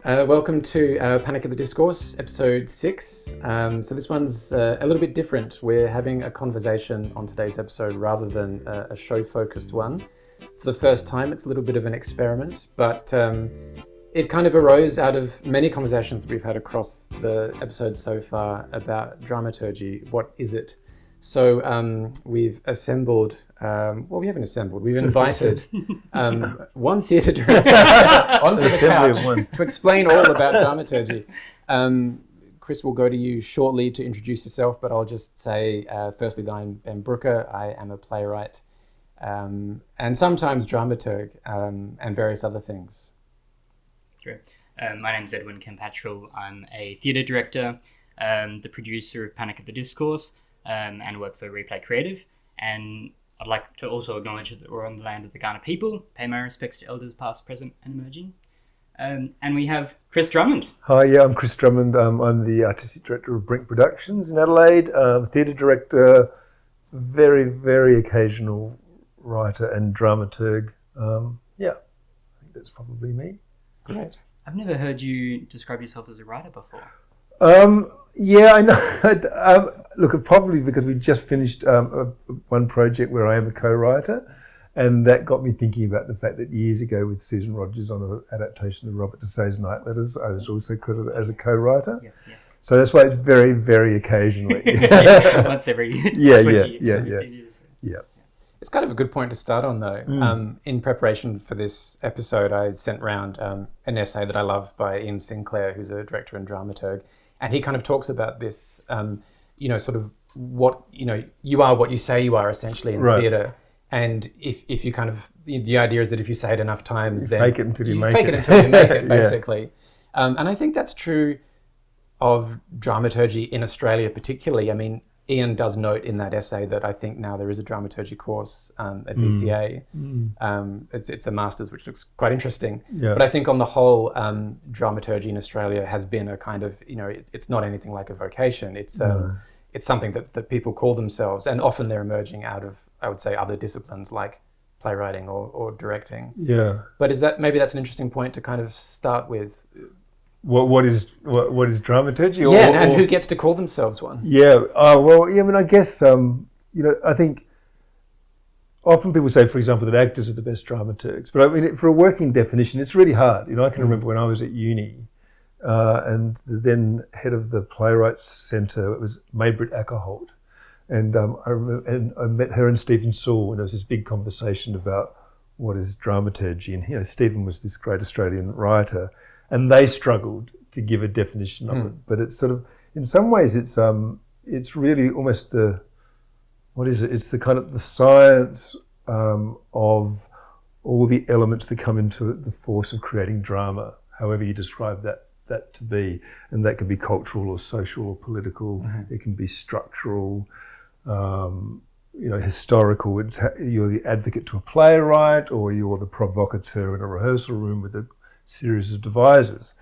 Welcome to Panic at the Discourse, episode 6. So this one's a little bit different. We're having a conversation on today's episode rather than a show-focused one. For the first time, it's a little bit of an experiment, but it kind of arose out of many conversations that we've had across the episodes so far about dramaturgy. What is it? So we've assembled, we haven't assembled, we've invited one theatre director onto the couch to explain all about dramaturgy. Chris will go to you shortly to introduce yourself, but I'll just say, firstly, that I'm Brooker. I am a playwright and sometimes dramaturg and various other things. Great. My name's Edwin Kempattrell. I'm a theatre director, the producer of Panic at the Discourse, and work for Replay Creative. And I'd like to also acknowledge that we're on the land of the Kaurna people, pay my respects to elders past, present and emerging. And we have Chris Drummond. Hi, I'm Chris Drummond. I'm the Artistic Director of Brink Productions in Adelaide, theatre director, very, very occasional writer and dramaturg. I think that's probably me. Great. I've never heard you describe yourself as a writer before. Yeah, I know. Look, probably because we just finished one project where I am a co-writer, and that got me thinking about the fact that years ago with Susan Rogers on an adaptation of Robert Dessay's Night Letters, I was also credited as a co-writer. Yeah. So that's why it's very, very occasionally. Once every 20 years. Yeah. It's kind of a good point to start on, though. In preparation for this episode, I sent round an essay that I love by Ian Sinclair, who's a director and dramaturg, and he kind of talks about this, sort of what, you are what you say you are, essentially, in theatre. And if you kind of, the idea is that if you say it enough times, then fake it until you make it. Fake it until you make it, basically. And I think that's true of dramaturgy in Australia particularly. I mean, Ian does note in that essay that I think now there is a dramaturgy course at VCA. It's a master's, which looks quite interesting. Yeah. But I think on the whole, dramaturgy in Australia has been a kind of, it's not anything like a vocation. It's something that people call themselves, and often they're emerging out of, I would say, other disciplines like playwriting or directing. Yeah. But maybe that's an interesting point to kind of start with. What is dramaturgy? And who gets to call themselves one? Yeah. I guess I think often people say, for example, that actors are the best dramaturgs. But I mean, for a working definition, it's really hard. I can remember when I was at uni, and the then head of the Playwrights Centre, it was Maybrit Ackerholt, and I met her and Stephen Sewell, and there was this big conversation about what is dramaturgy, and Stephen was this great Australian writer. And they struggled to give a definition of it, but it's sort of, in some ways, it's really almost it's the kind of the science of all the elements that come into the force of creating drama, however you describe that to be, and that can be cultural or social or political. It can be structural, historical. You're the advocate to a playwright, or you're the provocateur in a rehearsal room with a series of devisers.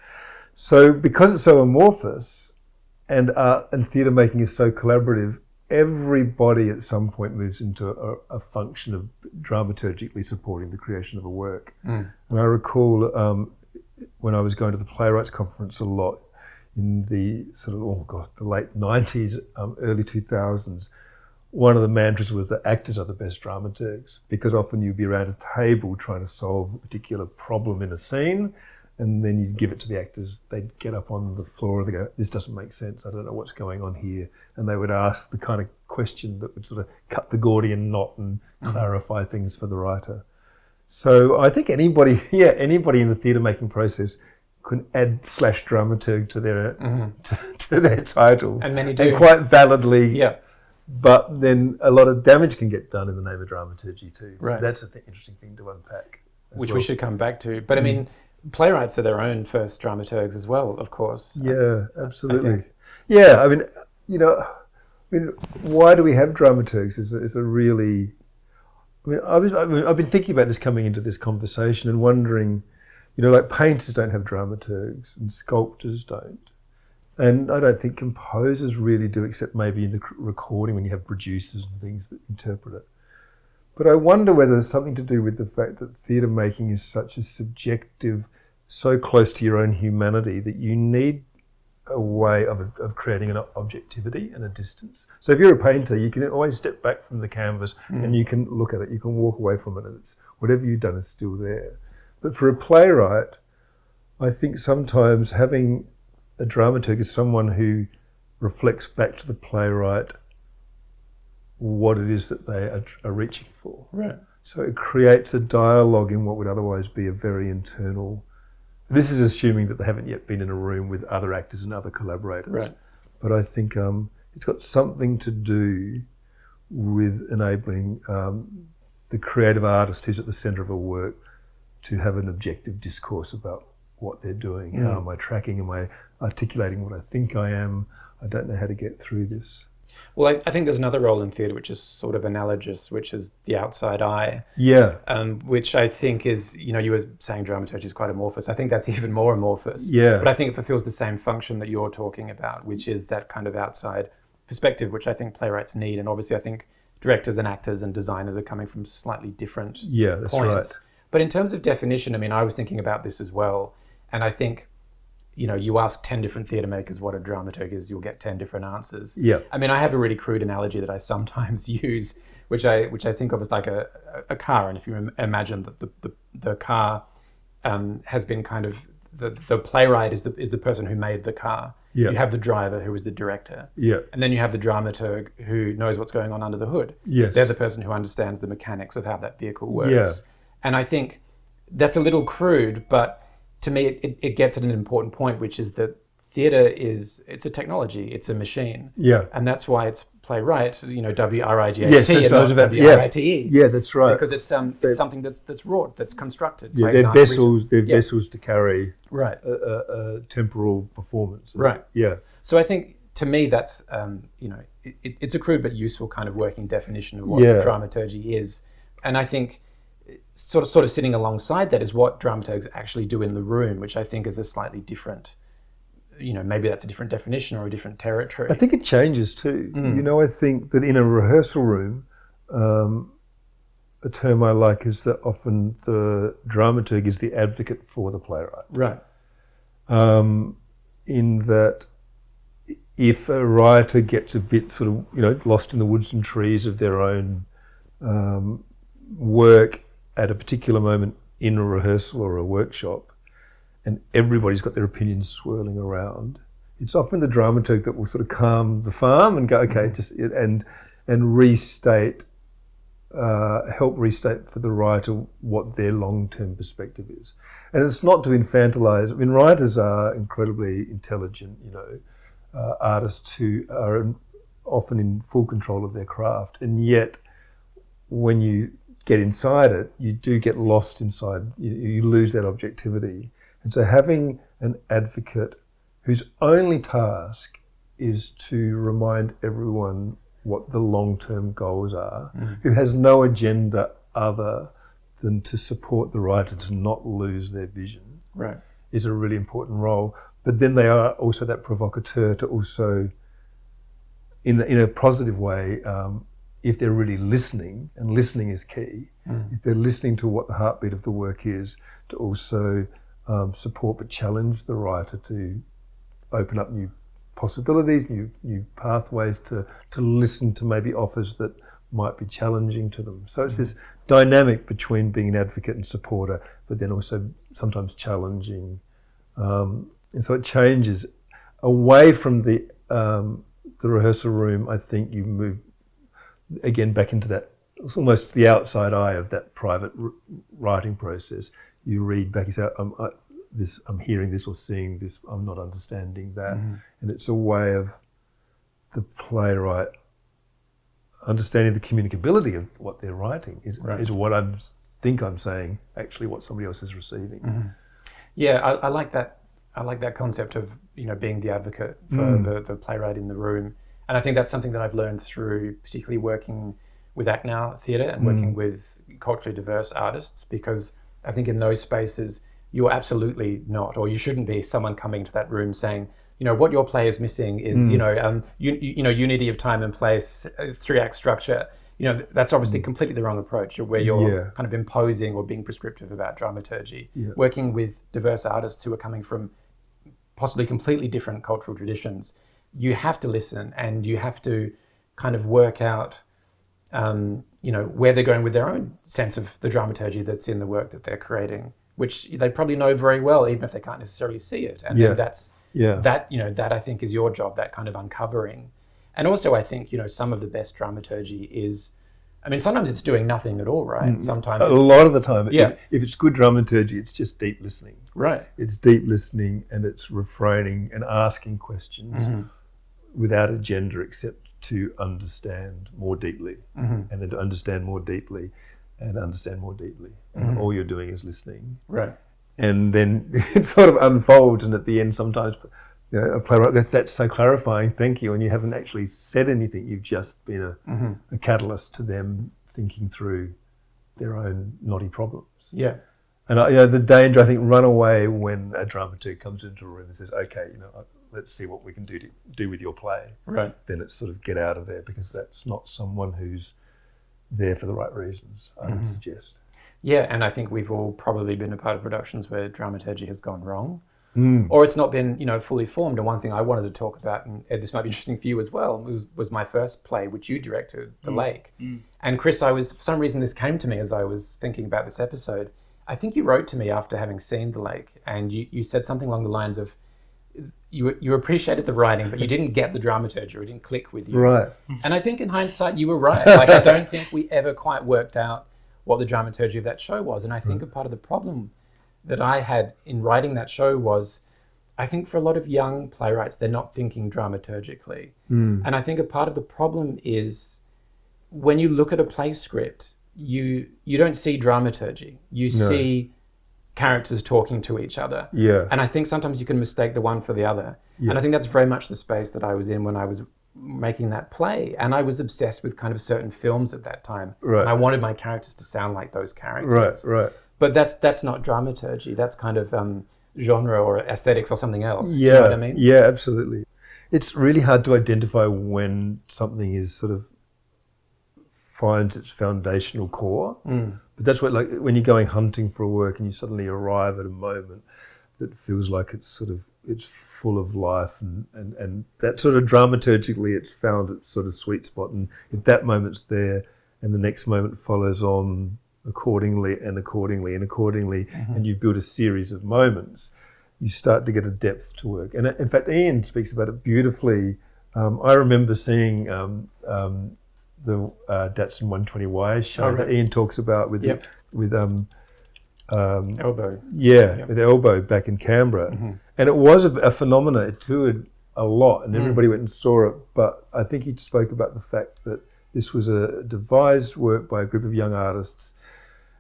So because it's so amorphous and theatre making is so collaborative, everybody at some point moves into a function of dramaturgically supporting the creation of a work. And I recall when I was going to the Playwrights Conference a lot in the sort of, the late 90s, early 2000s, one of the mantras was that actors are the best dramaturgs, because often you'd be around a table trying to solve a particular problem in a scene, and then you'd give it to the actors. They'd get up on the floor and they go, "This doesn't make sense. I don't know what's going on here." And they would ask the kind of question that would sort of cut the Gordian knot and clarify things for the writer. So I think anybody in the theatre making process can add /dramaturg to their title, and many do, and quite validly. Yeah. But then a lot of damage can get done in the name of dramaturgy too. Right. So that's an interesting thing to unpack. Which we should come back to. But I mean, playwrights are their own first dramaturgs as well, of course. Yeah, absolutely. Yeah, I mean, why do we have dramaturgs? Is a really. I've been thinking about this coming into this conversation and wondering, like painters don't have dramaturgs and sculptors don't. And I don't think composers really do, except maybe in the recording when you have producers and things that interpret it. But I wonder whether there's something to do with the fact that theatre making is such a subjective so close to your own humanity that you need a way of creating an objectivity and a distance. So if you're a painter, you can always step back from the canvas and you can look at it, you can walk away from it, and it's whatever you've done is still there. But for a playwright, I think sometimes having a dramaturg is someone who reflects back to the playwright what it is that they are reaching for. Right. So it creates a dialogue in what would otherwise be a very internal. This is assuming that they haven't yet been in a room with other actors and other collaborators. Right. But I think it's got something to do with enabling the creative artist who's at the centre of a work to have an objective discourse about what they're doing. How am I tracking? Am I articulating what I think I am? I don't know how to get through this. Well, I think there's another role in theatre which is sort of analogous, which is the outside eye. Yeah. Which I think is, you were saying dramaturgy is quite amorphous. I think that's even more amorphous. Yeah. But I think it fulfills the same function that you're talking about, which is that kind of outside perspective, which I think playwrights need. And obviously I think directors and actors and designers are coming from slightly different that's points. Right. But in terms of definition, I mean, I was thinking about this as well. And I think, you ask 10 different theatre makers what a dramaturg is, you'll get 10 different answers. Yeah. I mean, I have a really crude analogy that I sometimes use, which I think of as like a car. And if you imagine that the car has been kind of, the playwright is the person who made the car. Yeah. You have the driver, who is the director. Yeah. And then you have the dramaturg, who knows what's going on under the hood. Yes. They're the person who understands the mechanics of how that vehicle works. Yeah. And I think that's a little crude, but to me, it gets at an important point, which is that theatre it's a technology, it's a machine. Yeah. And that's why it's playwright, WRIGHT, Yes, that's and not right. WRITE. Yeah, that's right. Because it's something that's wrought, that's constructed. Yeah, Plays they're aren't vessels. written. They're vessels to carry Right. a temporal performance. Right. Yeah. So I think to me that's it's a crude but useful kind of working definition of what dramaturgy is, and I think sort of sitting alongside that is what dramaturgs actually do in the room, which I think is a slightly different. Maybe that's a different definition or a different territory. I think it changes too. I think that in a rehearsal room, a term I like is that often the dramaturg is the advocate for the playwright. Right. In that if a writer gets a bit sort of, lost in the woods and trees of their own work at a particular moment in a rehearsal or a workshop, and everybody's got their opinions swirling around, it's often the dramaturg that will sort of calm the farm and go, okay, and restate, help restate for the writer what their long-term perspective is. And it's not to infantilize. I mean, writers are incredibly intelligent, artists who are often in full control of their craft, and yet when you get inside it, you do get lost inside, you lose that objectivity. And so having an advocate whose only task is to remind everyone what the long-term goals are, who has no agenda other than to support the writer to not lose their vision, right, is a really important role. But then they are also that provocateur to also, in a positive way, if they're really listening, and listening is key, if they're listening to what the heartbeat of the work is, to also support but challenge the writer to open up new possibilities, new pathways, to listen to maybe offers that might be challenging to them. So it's this dynamic between being an advocate and supporter, but then also sometimes challenging. And so it changes away from the rehearsal room. I think you move again back into that, it's almost the outside eye of that private writing process. You read back, you say, I'm hearing this or seeing this, I'm not understanding that. And it's a way of the playwright understanding the communicability of what they're writing is what I think I'm saying, actually what somebody else is receiving. Yeah, I like that. I like that concept of being the advocate for the playwright in the room, and I think that's something that I've learned through particularly working with Act Now Theatre and working with culturally diverse artists, because I think in those spaces you're absolutely not, or you shouldn't be, someone coming into that room saying, what your play is missing is unity of time and place, 3-act structure. that's obviously completely the wrong approach, where you're kind of imposing or being prescriptive about dramaturgy. Working with diverse artists who are coming from possibly completely different cultural traditions, you have to listen and you have to kind of work out where they're going with their own sense of the dramaturgy that's in the work that they're creating, which they probably know very well, even if they can't necessarily see it. And then that I think is your job, that kind of uncovering. And also I think, some of the best dramaturgy is, sometimes it's doing nothing at all, right? Sometimes a lot of the time, if it's good dramaturgy, it's just deep listening. Right. It's deep listening and it's refraining and asking questions without agenda except to understand more deeply, and then to understand more deeply and understand more deeply. And all you're doing is listening. Right. And then it sort of unfolds, and at the end sometimes a playwright goes, that's so clarifying, thank you, and you haven't actually said anything, you've just been a catalyst to them thinking through their own knotty problems. Yeah. And the danger, I think, run away when a dramaturg comes into a room and says, okay, let's see what we can do with your play. Right. Then it's sort of get out of there, because that's not someone who's there for the right reasons, I would suggest. Yeah, and I think we've all probably been a part of productions where dramaturgy has gone wrong, or it's not been, fully formed. And one thing I wanted to talk about, and Ed, this might be interesting for you as well, was my first play, which you directed, The Lake. And Chris, for some reason this came to me as I was thinking about this episode. I think you wrote to me after having seen The Lake, and you said something along the lines of, you appreciated the writing, but you didn't get the dramaturgy, or it didn't click with you. Right. And I think in hindsight, you were right. I don't think we ever quite worked out what the dramaturgy of that show was. And I think a part of the problem that I had in writing that show was, I think for a lot of young playwrights, they're not thinking dramaturgically. And I think a part of the problem is when you look at a play script, you don't see dramaturgy. You see characters talking to each other. Yeah. And I think sometimes you can mistake the one for the other. Yeah. And I think that's very much the space that I was in when I was making that play. And I was obsessed with kind of certain films at that time. Right. And I wanted my characters to sound like those characters. Right. But that's not dramaturgy. That's kind of genre or aesthetics or something else. Yeah. Do you know what I mean? Yeah, absolutely. It's really hard to identify when something is sort of finds its foundational core. But that's what, like, when you're going hunting for a work and you suddenly arrive at a moment that feels like it's full of life and that sort of dramaturgically it's found its sort of sweet spot, and if that moment's there and the next moment follows on accordingly and you've built a series of moments, you start to get a depth to work. And in fact, Ian speaks about it beautifully. I remember seeing the Datsun 120Y show that Ian talks about with Elbow. With Elbow back in Canberra. And it was a phenomenon. It toured a lot and everybody went and saw it. But I think he spoke about the fact that this was a devised work by a group of young artists,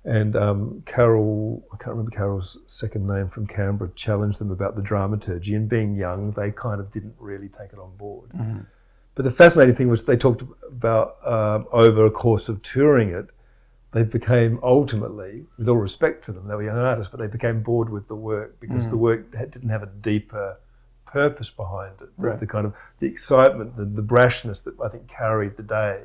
and Carol, I can't remember Carol's second name, from Canberra, challenged them about the dramaturgy, and being young, they kind of didn't really take it on board. But the fascinating thing was they talked about over a course of touring it, they became ultimately, with all respect to them, they were young artists, but they became bored with the work because the work didn't have a deeper purpose behind it. Right. The kind of the excitement, the brashness that I think carried the day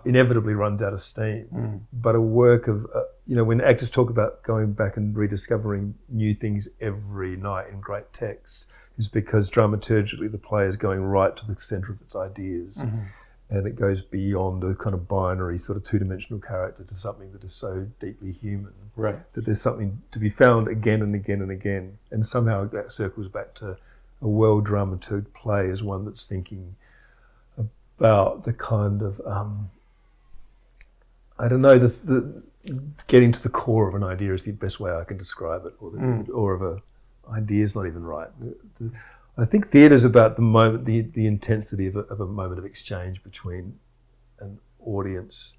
inevitably runs out of steam. But a work of, when actors talk about going back and rediscovering new things every night in great texts, is because dramaturgically the play is going right to the centre of its ideas. And it goes beyond a kind of binary sort of two-dimensional character to something that is so deeply human, that there's something to be found again and again and again. And somehow that circles back to a well-dramaturged play as one that's thinking about the kind of, the getting to the core of an idea is the best way I can describe it, or of a idea is not even right. I think theatre's about the moment, the intensity of a moment of exchange between an audience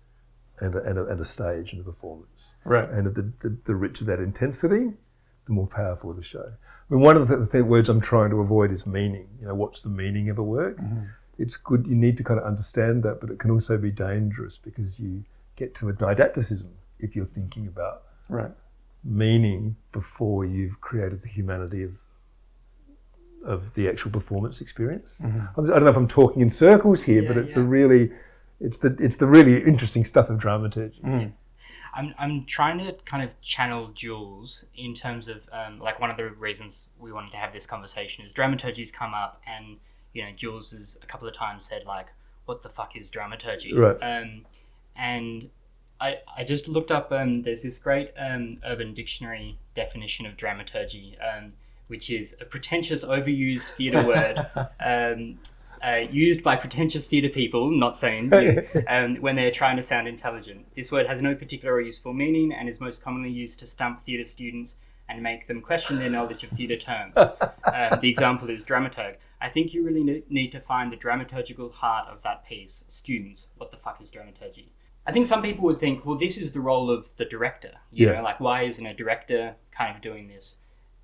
and a stage and a performance. Right. And the richer that intensity, the more powerful the show. I mean, one of the words I'm trying to avoid is meaning. What's the meaning of a work? It's good, you need to kind of understand that, but it can also be dangerous because you get to a didacticism if you're thinking about meaning before you've created the humanity of the actual performance experience. I don't know if I'm talking in circles here, but it's a really It's the really interesting stuff of dramaturgy. I'm trying to kind of channel Jules in terms of like one of the reasons we wanted to have this conversation is dramaturgy's come up, and Jules has a couple of times said like, what the fuck is dramaturgy? Right. And I just looked up, there's this great Urban Dictionary definition of dramaturgy, which is a pretentious, overused theatre word used by pretentious theatre people, not saying you, when they're trying to sound intelligent. This word has no particular or useful meaning and is most commonly used to stump theatre students and make them question their knowledge of theatre terms. The example is dramaturg. I think you really need to find the dramaturgical heart of that piece. Students, what the fuck is dramaturgy? I think some people would think, well, this is the role of the director. You know, like, why isn't a director kind of doing this?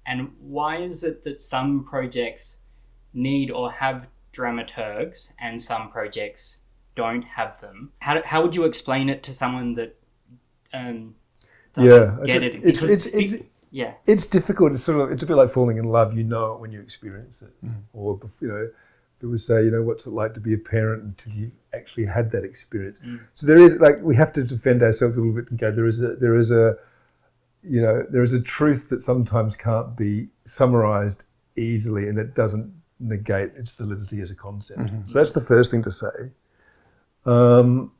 And why is it that some projects need or have dramaturgs and some projects don't have them? How would you explain it to someone that doesn't get it? It's difficult. It's a bit like falling in love. You know it when you experience it, or people say, what's it like to be a parent until you actually had that experience. So there is we have to defend ourselves a little bit and go. There is a truth that sometimes can't be summarized easily, and it doesn't negate its validity as a concept. So that's the first thing to say. And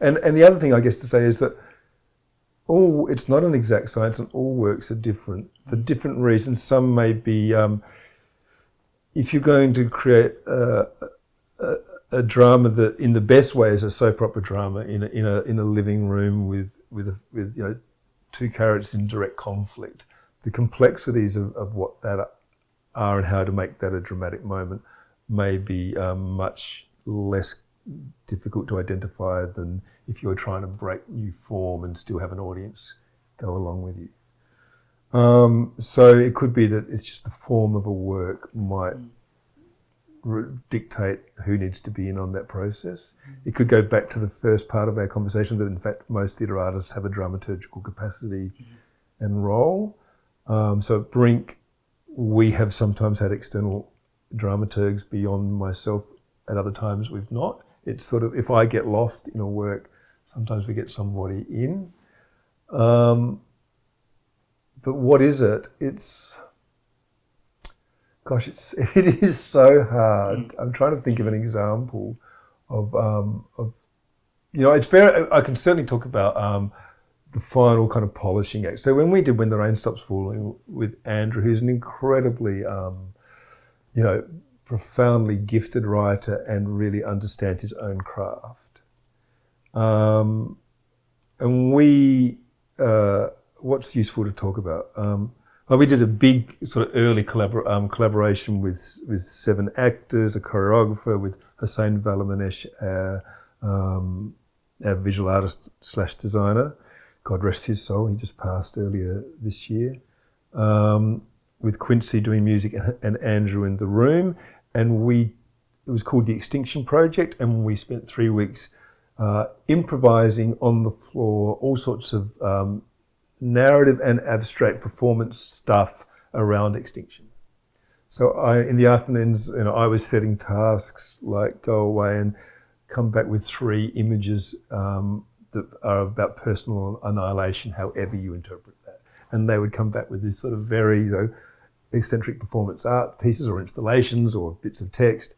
the other thing I guess to say is that it's not an exact science, and all works are different for different reasons. Some may be, if you're going to create a drama that, in the best way, is a soap opera drama in a living room with two characters in direct conflict, the complexities of what that are and how to make that a dramatic moment may be much less difficult to identify than if you're trying to break new form and still have an audience go along with you. So it could be that it's just the form of a work might dictate who needs to be in on that process. It could go back to the first part of our conversation that, in fact, most theatre artists have a dramaturgical capacity and role. So at Brink, we have sometimes had external dramaturgs beyond myself. At other times, we've not. It's sort of, if I get lost in a work, sometimes we get somebody in. But what is it? it is so hard. I'm trying to think of an example of it's very, I can certainly talk about the final kind of polishing act. So when we did When the Rain Stops Falling with Andrew, who's an incredibly, profoundly gifted writer and really understands his own craft. And we, what's useful to talk about? We did a big sort of early collaboration with 7 actors, a choreographer, with Hussein Valamanesh, our visual artist / designer. God rest his soul, he just passed earlier this year. With Quincy doing music and Andrew in the room. And it was called The Extinction Project, and we spent 3 weeks improvising on the floor all sorts of narrative and abstract performance stuff around extinction. So in the afternoons, I was setting tasks like go away and come back with 3 images that are about personal annihilation, however you interpret that. And they would come back with this sort of very eccentric performance art pieces or installations or bits of text.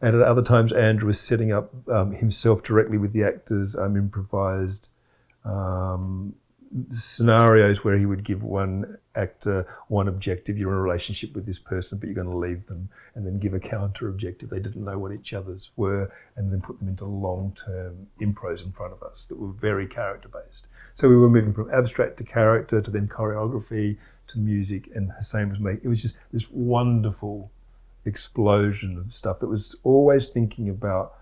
And at other times, Andrew was setting up himself directly with the actors, improvised scenarios where he would give one actor one objective. You're in a relationship with this person, but you're going to leave them, and then give a counter objective. They didn't know what each other's were, and then put them into long-term impros in front of us that were very character-based. So we were moving from abstract to character to then choreography to music, and Hussein was making, it was just this wonderful explosion of stuff that was always thinking about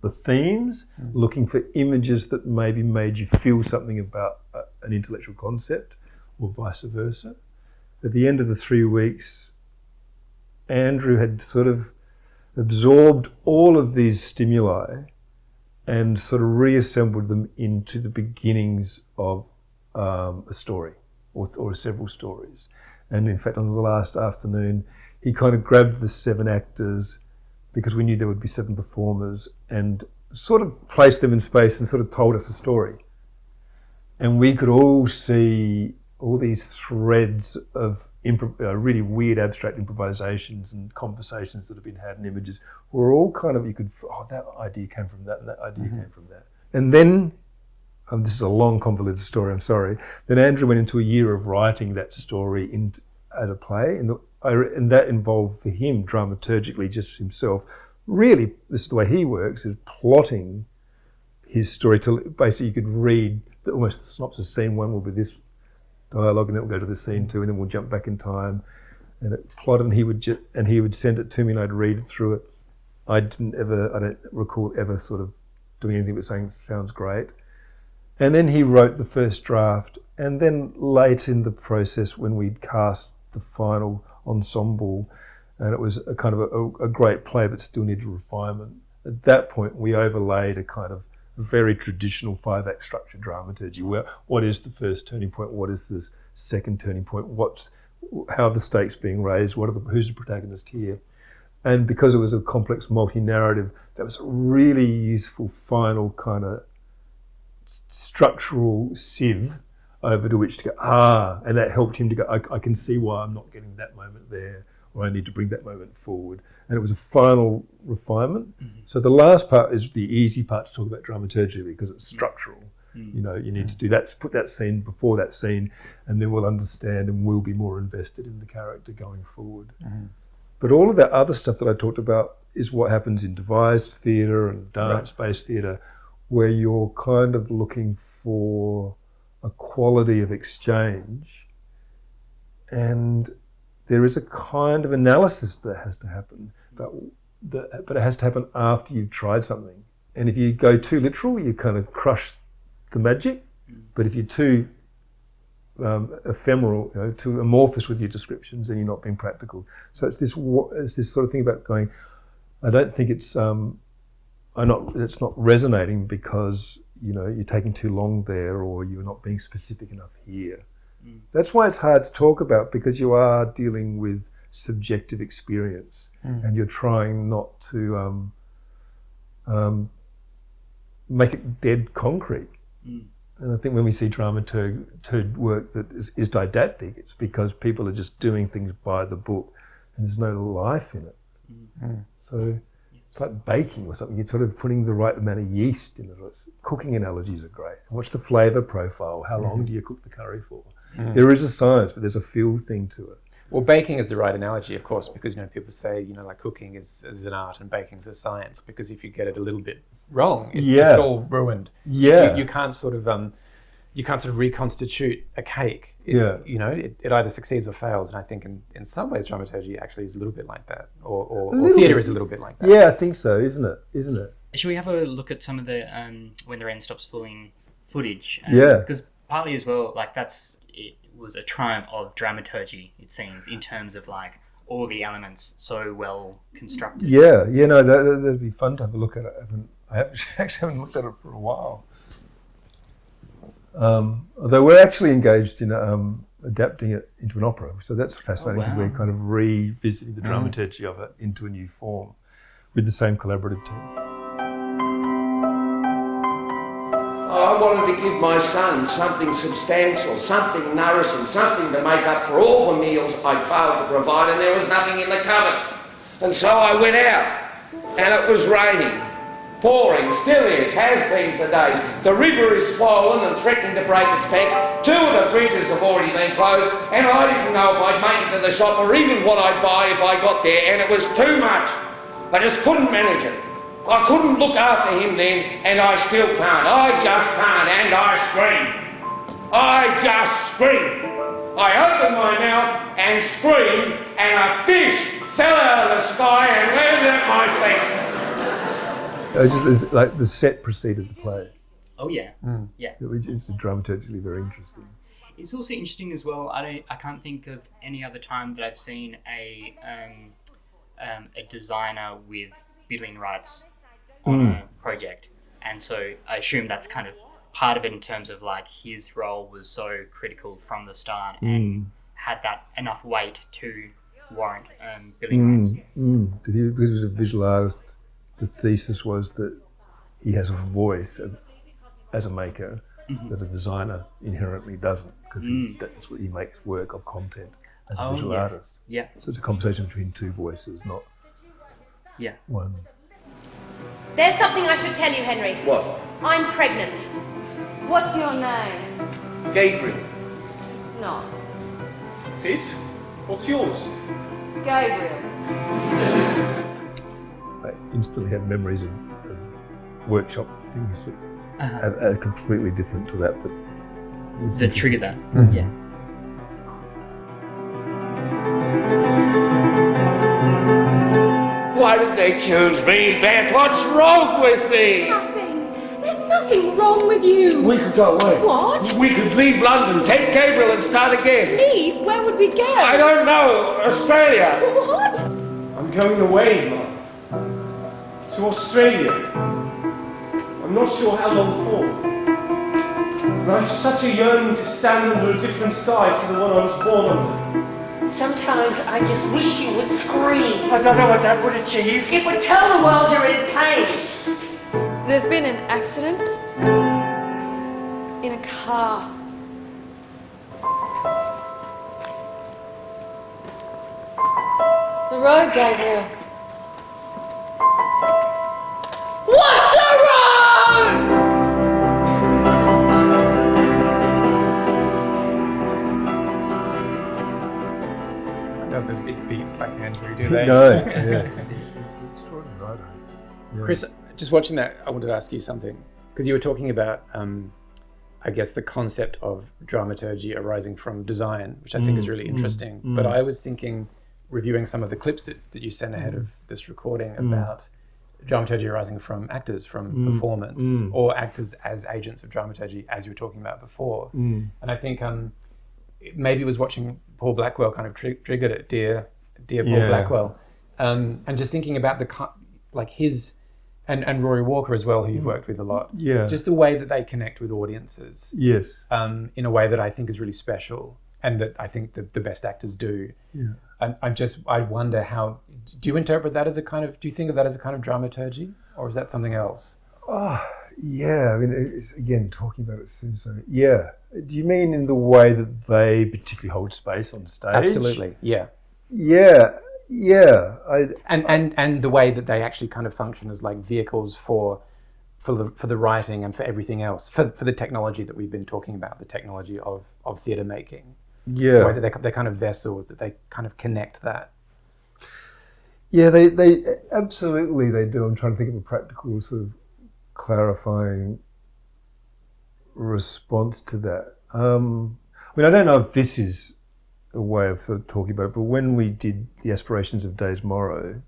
the themes, looking for images that maybe made you feel something about an intellectual concept, or vice versa. At the end of the 3 weeks, Andrew had sort of absorbed all of these stimuli and sort of reassembled them into the beginnings of a story or several stories. And in fact, on the last afternoon, he kind of grabbed the 7 actors because we knew there would be 7 performers, and sort of placed them in space and sort of told us a story. And we could all see all these threads of really weird abstract improvisations and conversations that have been had and images were all kind of, that idea came from that and that idea came from that. And then, this is a long convoluted story, I'm sorry, then Andrew went into a year of writing that story at a play, and that involved for him dramaturgically just himself. Really, this is the way he works, is plotting his story till basically you could read almost the synopsis. Scene 1 will be this dialogue, and then we'll go to the scene 2, and then we'll jump back in time, and it plotted, and he would send it to me, and I'd read it through it. I don't recall ever sort of doing anything but saying sounds great. And then he wrote the first draft, and then late in the process when we'd cast the final ensemble, and it was a kind of a great play but still needed refinement. At that point we overlaid a kind of very traditional 5-act structure dramaturgy, where what is the first turning point, what is the second turning point, how are the stakes being raised, who's the protagonist here. And because it was a complex multi-narrative, that was a really useful final kind of structural sieve over to which to go, and that helped him to go, I can see why I'm not getting that moment there, or I need to bring that moment forward. And it was a final refinement. Mm-hmm. So the last part is the easy part to talk about dramaturgically because it's structural. Mm-hmm. You need to do that, put that scene before that scene, and then we'll understand and we'll be more invested in the character going forward. Mm-hmm. But all of that other stuff that I talked about is what happens in devised theatre and dance-based theatre, where you're kind of looking for a quality of exchange, and there is a kind of analysis that has to happen, but it has to happen after you've tried something. And if you go too literal, you kind of crush the magic. But if you're too ephemeral, too amorphous with your descriptions, then you're not being practical. So it's this sort of thing about going, I don't think it's not resonating because you're taking too long there, or you're not being specific enough here. That's why it's hard to talk about, because you are dealing with subjective experience, and you're trying not to make it dead concrete. And I think when we see dramaturg work that is didactic, it's because people are just doing things by the book and there's no life in it. So it's like baking or something. You're sort of putting the right amount of yeast in it. Cooking analogies are great. What's the flavour profile? How long do you cook the curry for? There is a science, but there's a feel thing to it. Well, baking is the right analogy, of course, because people say like cooking is an art and baking is a science. Because if you get it a little bit wrong, it's all ruined. Yeah, you can't sort of reconstitute a cake. It either succeeds or fails. And I think in some ways dramaturgy actually is a little bit like that, or theatre is a little bit like that. Yeah, I think so, isn't it? Should we have a look at some of the When the Rain Stops Falling footage? Because partly as well, it was a triumph of dramaturgy, it seems, in terms of all the elements so well constructed. Yeah, that'd be fun to have a look at it. I actually haven't looked at it for a while. Although we're actually engaged in adapting it into an opera, so that's fascinating because we're kind of revisiting the dramaturgy of it into a new form with the same collaborative team. I wanted to give my son something substantial, something nourishing, something to make up for all the meals I'd failed to provide, and there was nothing in the cupboard. And so I went out, and it was raining, pouring, still is, has been for days. The river is swollen and threatening to break its banks. 2 of the bridges have already been closed, and I didn't know if I'd make it to the shop or even what I'd buy if I got there, and it was too much. I just couldn't manage it. I couldn't look after him then, and I still can't. I just can't, and I screamed. I just screamed. I opened my mouth and screamed, and a fish fell out of the sky and landed at my feet. It's like the set preceded the play. Oh yeah, yeah. It's dramaturgically very interesting. It's also interesting as well. I can't think of any other time that I've seen a designer with billing rights on a project, and so I assume that's kind of part of it in terms of his role was so critical from the start and had that enough weight to warrant billing rights. Because he was a visual artist, the thesis was that he has a voice as a maker that a designer inherently doesn't, because that's what he makes work of content as a visual artist. Yeah. So it's a conversation between two voices, not one. There's something I should tell you, Henry. What? I'm pregnant. What's your name? Gabriel. It's not. It is? What's yours? Gabriel. I instantly had memories of workshop things that are completely different to that, but That triggered that. Yeah. Why did they choose me, Beth? What's wrong with me? Nothing. There's nothing wrong with you. We could go away. What? We could leave London, take Gabriel and start again. Leave? Where would we go? I don't know. Australia. What? I'm going away, Mum. To Australia. I'm not sure how long for. And I have such a yearning to stand under a different sky to the one I was born under. Sometimes I just wish you would scream. I don't know what that would achieve. It would tell the world you're in pain. There's been an accident in a car. The road, Gabriel. What's the road? Does those big beats like Henry, do they? No, yeah. It's extraordinary. Yeah. Chris, just watching that, I wanted to ask you something, because you were talking about, I guess, the concept of dramaturgy arising from design, which I think is really interesting. But I was thinking, reviewing some of the clips that you sent ahead of this recording about dramaturgy arising from actors, from performance, or actors as agents of dramaturgy, as you were talking about before. And I think maybe it was watching Paul Blackwell kind of triggered it, dear Paul Blackwell, and just thinking about his and Rory Walker as well, who you've worked with a lot. Yeah. Just the way that they connect with audiences. Yes. In a way that I think is really special, and that I think that the best actors do. Yeah. And I wonder how, do you interpret that as a kind of, do you think of that as a kind of dramaturgy, or is that something else? Oh, yeah. I mean, it's, again, talking about it soon. So, yeah. Do you mean in the way that they particularly hold space on stage? Absolutely. Yeah. Yeah. Yeah. And the way that they actually kind of function as like vehicles for the writing and for everything else, for the technology that we've been talking about, the technology of theatre making. Yeah. The way that they're kind of vessels, that they kind of connect that. Yeah, they absolutely they do. I'm trying to think of a practical sort of clarifying response to that. I mean, I don't know if this is a way of sort of talking about it, but when we did The Aspirations of Days Morrow,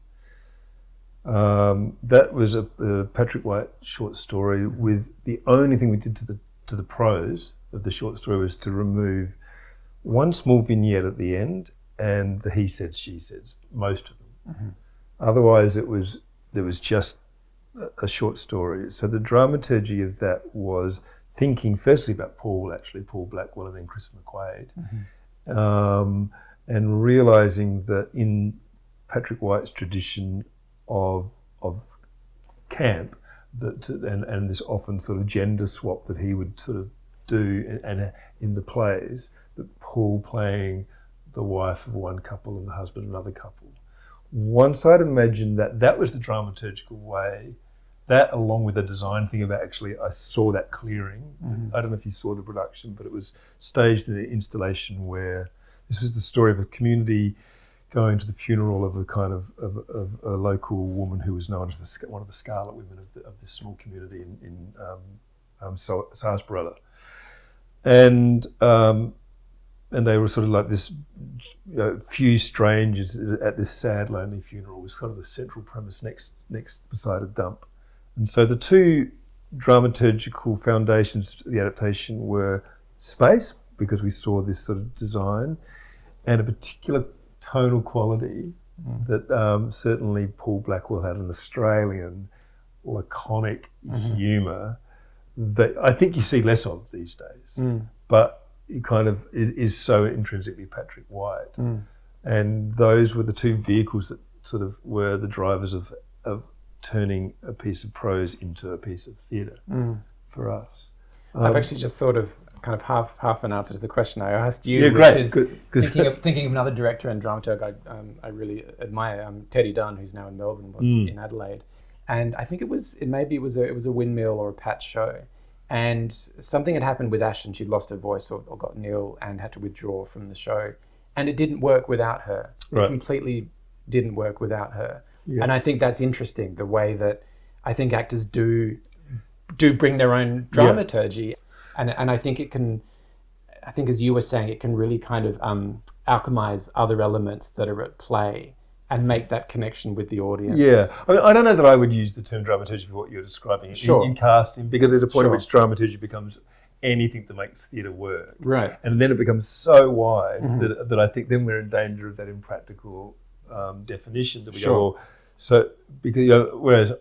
that was a Patrick White short story with the only thing we did to the prose of the short story was to remove one small vignette at the end and the he said, she says, most of them. Mm-hmm. Otherwise, there was just a short story. So the dramaturgy of that was thinking firstly about Paul Blackwell, and then Chris McQuaid, and realising that in Patrick White's tradition of camp, and this often sort of gender swap that he would sort of do, and in the plays, that Paul playing the wife of one couple and the husband of another couple. Once I'd imagined that was the dramaturgical way, that along with the design thing about actually, I saw that clearing. Mm-hmm. I don't know if you saw the production, but it was staged in an installation where this was the story of a community going to the funeral of a kind of a local woman who was known as one of the scarlet women of this small community in Sarsaparilla. And they were sort of like this few strangers at this sad, lonely funeral was sort of the central premise next beside a dump. And so the two dramaturgical foundations to the adaptation were space, because we saw this sort of design, and a particular tonal quality that certainly Paul Blackwell had, an Australian laconic humour that I think you see less of these days. But it kind of is so intrinsically Patrick White And those were the two vehicles that sort of were the drivers of turning a piece of prose into a piece of theatre for us. I've actually just thought of kind of half an answer to the question I asked you, Yeah, which great. is Good. thinking of another director and dramaturg I really admire, Teddy Dunn, who's now in Melbourne, was in Adelaide, and I think it was a windmill or a patch show, and something had happened with Ash and she'd lost her voice or got ill and had to withdraw from the show, and it didn't work without her. Right. It completely didn't work without her, Yeah. and I think that's interesting, the way that I think actors do bring their own dramaturgy. And I think as you were saying, it can really kind of alchemize other elements that are at play and make that connection with the audience. Yeah, I mean, I don't know that I would use the term dramaturgy for what you're describing in casting, because there's a point at which dramaturgy becomes anything that makes theatre work. Right. And then it becomes so wide that I think then we're in danger of that impractical definition that we go, well, so, because, whereas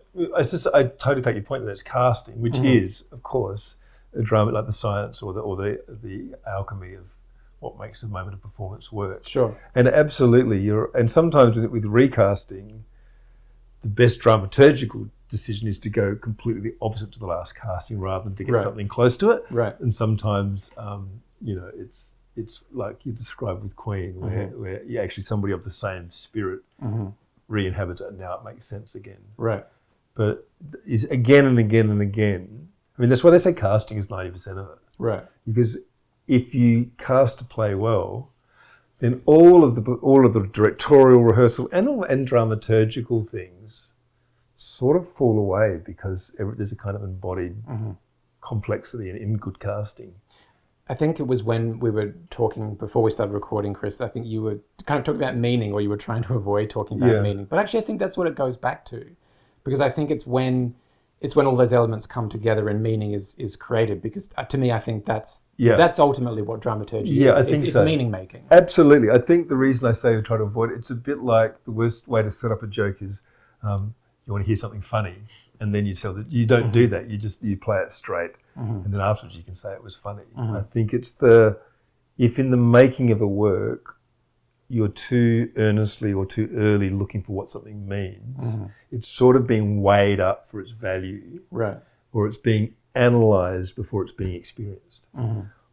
I totally take your point that it's casting, which is, of course, a drama, like the science or the alchemy of what makes a moment of performance work. Sure. And absolutely, and sometimes with recasting, the best dramaturgical decision is to go completely the opposite to the last casting rather than to get something close to it. Right. And sometimes, it's like you described with Queen, where actually somebody of the same spirit re-inhabits it, and now it makes sense again. Right. But is again and again and again. I mean, that's why they say casting is 90% of it. Right. Because if you cast a play well, then all of the directorial rehearsal and dramaturgical things sort of fall away, because there's a kind of embodied complexity in good casting. I think it was when we were talking before we started recording, Chris, I think you were kind of talking about meaning, or you were trying to avoid talking about meaning. But actually I think that's what it goes back to, because I think it's when all those elements come together and meaning is created, because to me I think that's ultimately what dramaturgy is. I think it's so. meaning making. Absolutely. I think the reason I say we try to avoid it, it's a bit like the worst way to set up a joke is you want to hear something funny, and then you tell that you don't do that. You play it straight, and then afterwards you can say it was funny. I think it's if in the making of a work you're too earnestly or too early looking for what something means, it's sort of being weighed up for its value, right? Or it's being analysed before it's being experienced.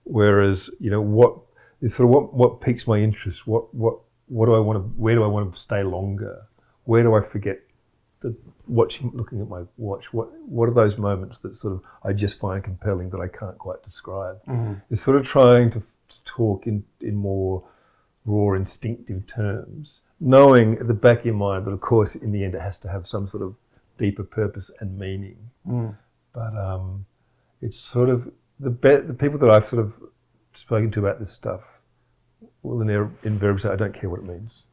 Whereas what piques my interest? What do I want to? Where do I want to stay longer? Where do I forget? Looking at my watch, what are those moments that sort of I just find compelling that I can't quite describe? It's sort of trying to talk in more raw, instinctive terms, knowing at the back of your mind that, of course, in the end it has to have some sort of deeper purpose and meaning. But it's sort of the people that I've sort of spoken to about this stuff will invariably say, I don't care what it means.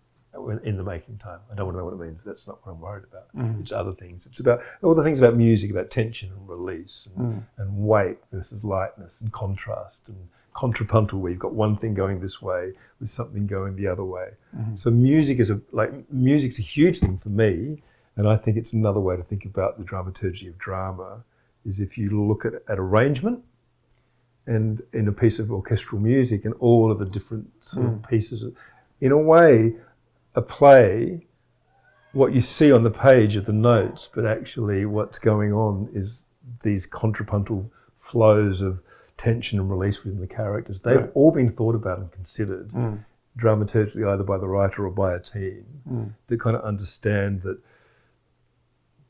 In the making time, I don't want to know what it means. That's not what I'm worried about. It's other things. It's about all the things about music, about tension and release, and weight versus lightness, and contrast, and contrapuntal, where you've got one thing going this way with something going the other way. So music's a huge thing for me, and I think it's another way to think about the dramaturgy of drama. Is if you look at arrangement, and in a piece of orchestral music, and all of the different sort of pieces, in a way. A play, what you see on the page are the notes, but actually what's going on is these contrapuntal flows of tension and release within the characters. They've all been thought about and considered dramaturgically, either by the writer or by a team that kind of understand that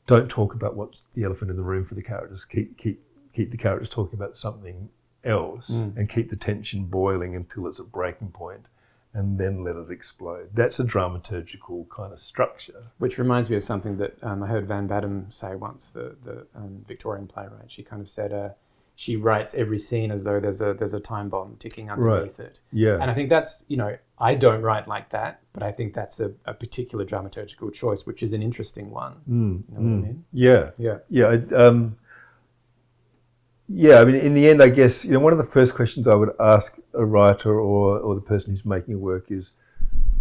don't talk about what's the elephant in the room for the characters. Keep the characters talking about something else and keep the tension boiling until it's at breaking point. And then let it explode. That's a dramaturgical kind of structure. Which reminds me of something that I heard Van Batten say once, the Victorian playwright. She kind of said she writes every scene as though there's a time bomb ticking underneath it. Yeah. And I think that's, I don't write like that, but I think that's a particular dramaturgical choice, which is an interesting one. You know what I mean? Yeah. Yeah. Yeah, I mean, in the end, I guess, one of the first questions I would ask a writer or the person who's making a work is,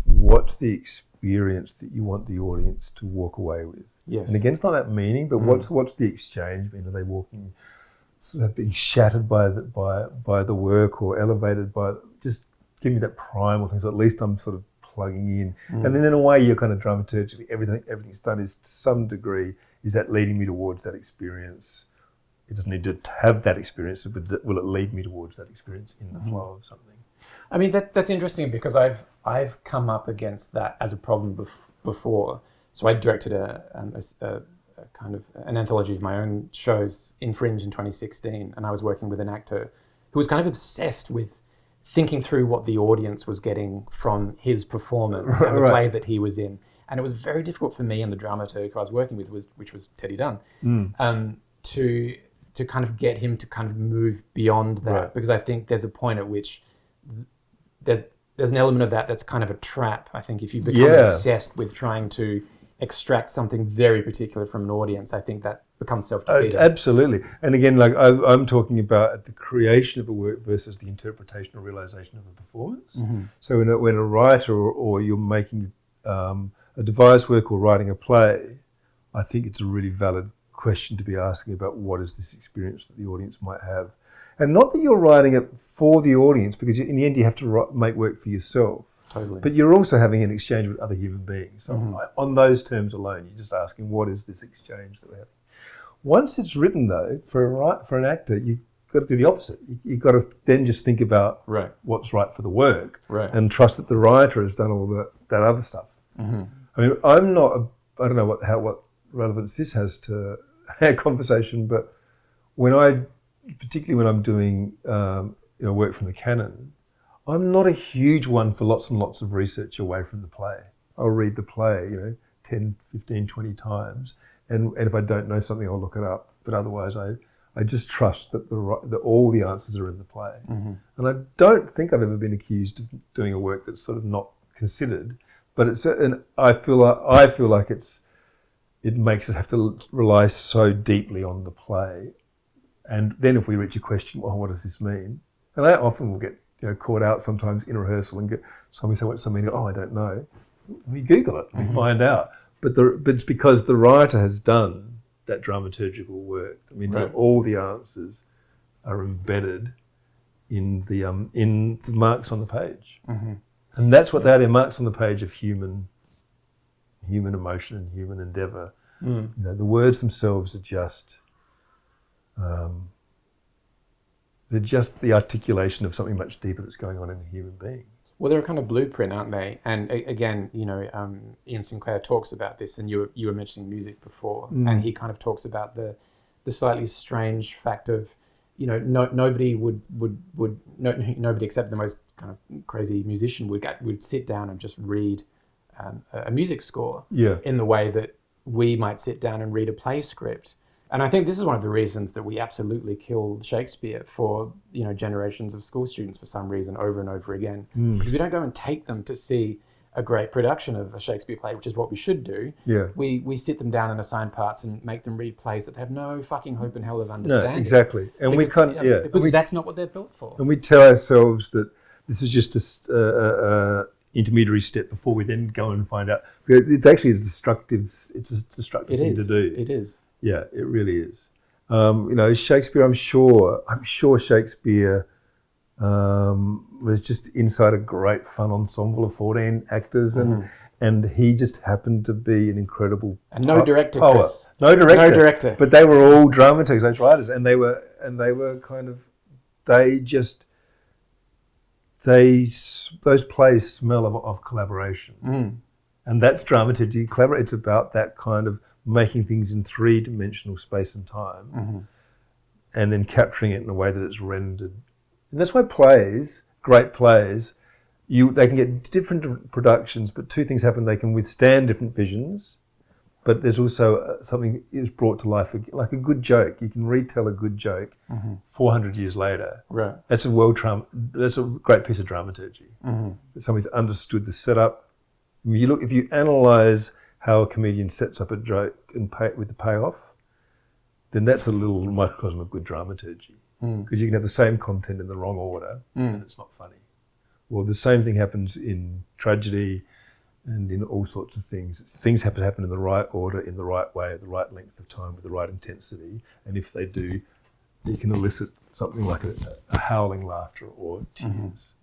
what's the experience that you want the audience to walk away with? Yes. And again, it's not that meaning, but what's the exchange? I mean, are they walking, sort of being shattered by the work, or elevated by? Just give me that primal thing, so at least I'm sort of plugging in. And then in a way, you're kind of dramaturgically, everything's done is to some degree, is that leading me towards that experience? It doesn't need to have that experience, but will it lead me towards that experience in the flow of something? I mean, that's interesting because I've come up against that as a problem before. So I directed a kind of an anthology of my own shows in Fringe in 2016, and I was working with an actor who was kind of obsessed with thinking through what the audience was getting from his performance and the play that he was in. And it was very difficult for me and the dramaturg who I was working with, which was Teddy Dunn, to kind of get him to kind of move beyond that, because I think there's a point at which there's an element of that's kind of a trap. I think if you become obsessed with trying to extract something very particular from an audience, I think that becomes self-defeating. Absolutely. And again, like I'm talking about the creation of a work versus the interpretation or realization of a performance. So when a writer or you're making a devised work or writing a play, I think it's a really valid question to be asking about what is this experience that the audience might have. And not that you're writing it for the audience, because in the end you have to make work for yourself. Totally. But you're also having an exchange with other human beings. So on those terms alone, you're just asking, what is this exchange that we're having? Once it's written, though, for an actor, you've got to do the opposite. You've got to then just think about what's right for the work and trust that the writer has done all that other stuff. I mean, I don't know what relevance this has to our conversation, but particularly when I'm doing work from the canon, I'm not a huge one for lots and lots of research away from the play. I'll read the play, 10, 15, 20 times, and if I don't know something, I'll look it up. But otherwise, I just trust that all the answers are in the play. And I don't think I've ever been accused of doing a work that's sort of not considered. But I feel like it makes us have to rely so deeply on the play. And then if we reach a question, well, what does this mean? And I often will get caught out sometimes in rehearsal and get somebody say, what's the meaning? Oh, I don't know. We Google it, we find out. But it's because the writer has done that dramaturgical work. That means that all the answers are embedded in the marks on the page. And that's what they are. They're marks on the page of human emotion and human endeavour. The words themselves are just they're just the articulation of something much deeper that's going on in a human being. Well, they're a kind of blueprint, aren't they? And again, Ian Sinclair talks about this, and you were mentioning music before, and he kind of talks about the slightly strange fact of, nobody nobody except the most kind of crazy musician would sit down and just read a music score in the way that we might sit down and read a play script. And I think this is one of the reasons that we absolutely killed Shakespeare for, generations of school students for some reason over and over again. Because we don't go and take them to see a great production of a Shakespeare play, which is what we should do. We sit them down and assign parts and make them read plays that they have no fucking hope in hell of understanding. No, exactly. And because that's not what they're built for. And we tell ourselves that this is just a intermediary step before we then go and find out. It's actually a destructive thing to do. It is. Yeah, it really is. Shakespeare, I'm sure Shakespeare was just inside a great fun ensemble of 14 actors, and he just happened to be an incredible no director, Chris. No director. But they were all dramaturgs, those writers, and they were kind of those plays smell of collaboration, and that's dramaturgy. It's about that kind of making things in three-dimensional space and time, and then capturing it in a way that it's rendered. And that's why great plays, they can get different productions, but two things happen. They can withstand different visions, but there's also something is brought to life, like a good joke. You can retell a good joke 400 years later. Right. That's a great piece of dramaturgy. That somebody's understood the setup. If you analyse how a comedian sets up a joke and with the payoff, then that's a little microcosm of good dramaturgy. Because you can have the same content in the wrong order and it's not funny. Well, the same thing happens in tragedy and in all sorts of things. Things have to happen in the right order, in the right way, at the right length of time, with the right intensity. And if they do, you can elicit something like a howling laughter or tears.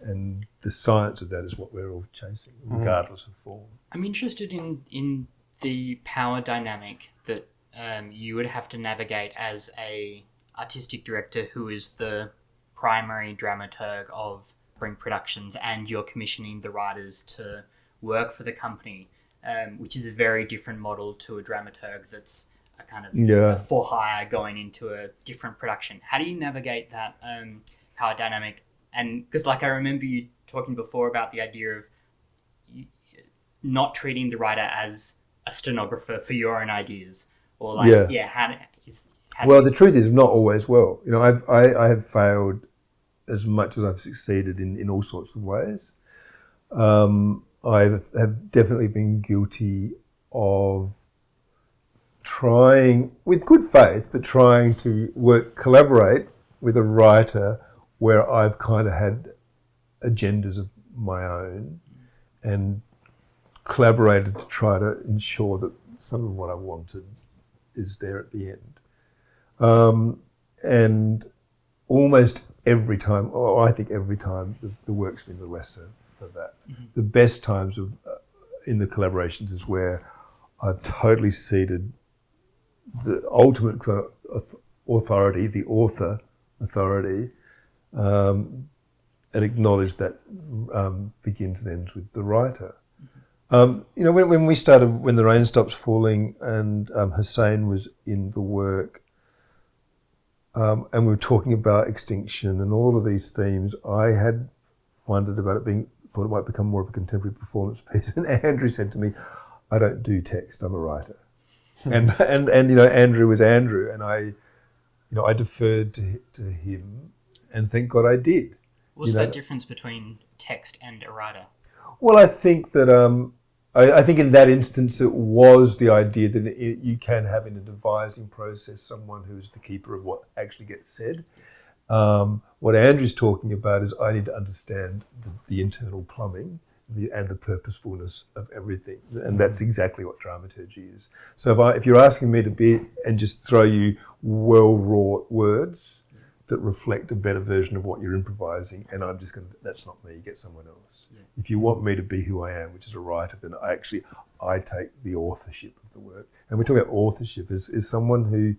And the science of that is what we're all chasing, regardless of form. I'm interested in the power dynamic that you would have to navigate as a artistic director who is the primary dramaturg of Brink Productions, and you're commissioning the writers to work for the company, which is a very different model to a dramaturg that's a kind of a for hire going into a different production. How do you navigate that power dynamic? And because I remember you talking before about the idea of not treating the writer as a stenographer for your own ideas, or the truth is not always well. I have failed as much as I've succeeded in all sorts of ways. I have definitely been guilty of trying, with good faith, but trying to collaborate with a writer where I've kind of had agendas of my own and collaborated to try to ensure that some of what I wanted is there at the end. And almost every time, I think every time, the work's been the lesser for that. Mm-hmm. The best times in the collaborations is where I've totally ceded the ultimate authority, the author authority, and acknowledge that begins and ends with the writer. When the rain stops falling, and Hussein was in the work, and we were talking about extinction and all of these themes, I had wondered about it thought it might become more of a contemporary performance piece. And Andrew said to me, "I don't do text. I'm a writer." and Andrew was Andrew, and I deferred to him, and thank God I did. What's that difference between text and a writer? Well, I think that I think in that instance it was the idea that you can have in a devising process someone who's the keeper of what actually gets said. What Andrew's talking about is I need to understand the internal plumbing and the purposefulness of everything, and that's exactly what dramaturgy is. So if you're asking me to be and just throw you well-wrought words that reflect a better version of what you're improvising, and I'm just going to, that's not me, get someone else. Yeah. If you want me to be who I am, which is a writer, then I take the authorship of the work. And we're talking about authorship is someone who,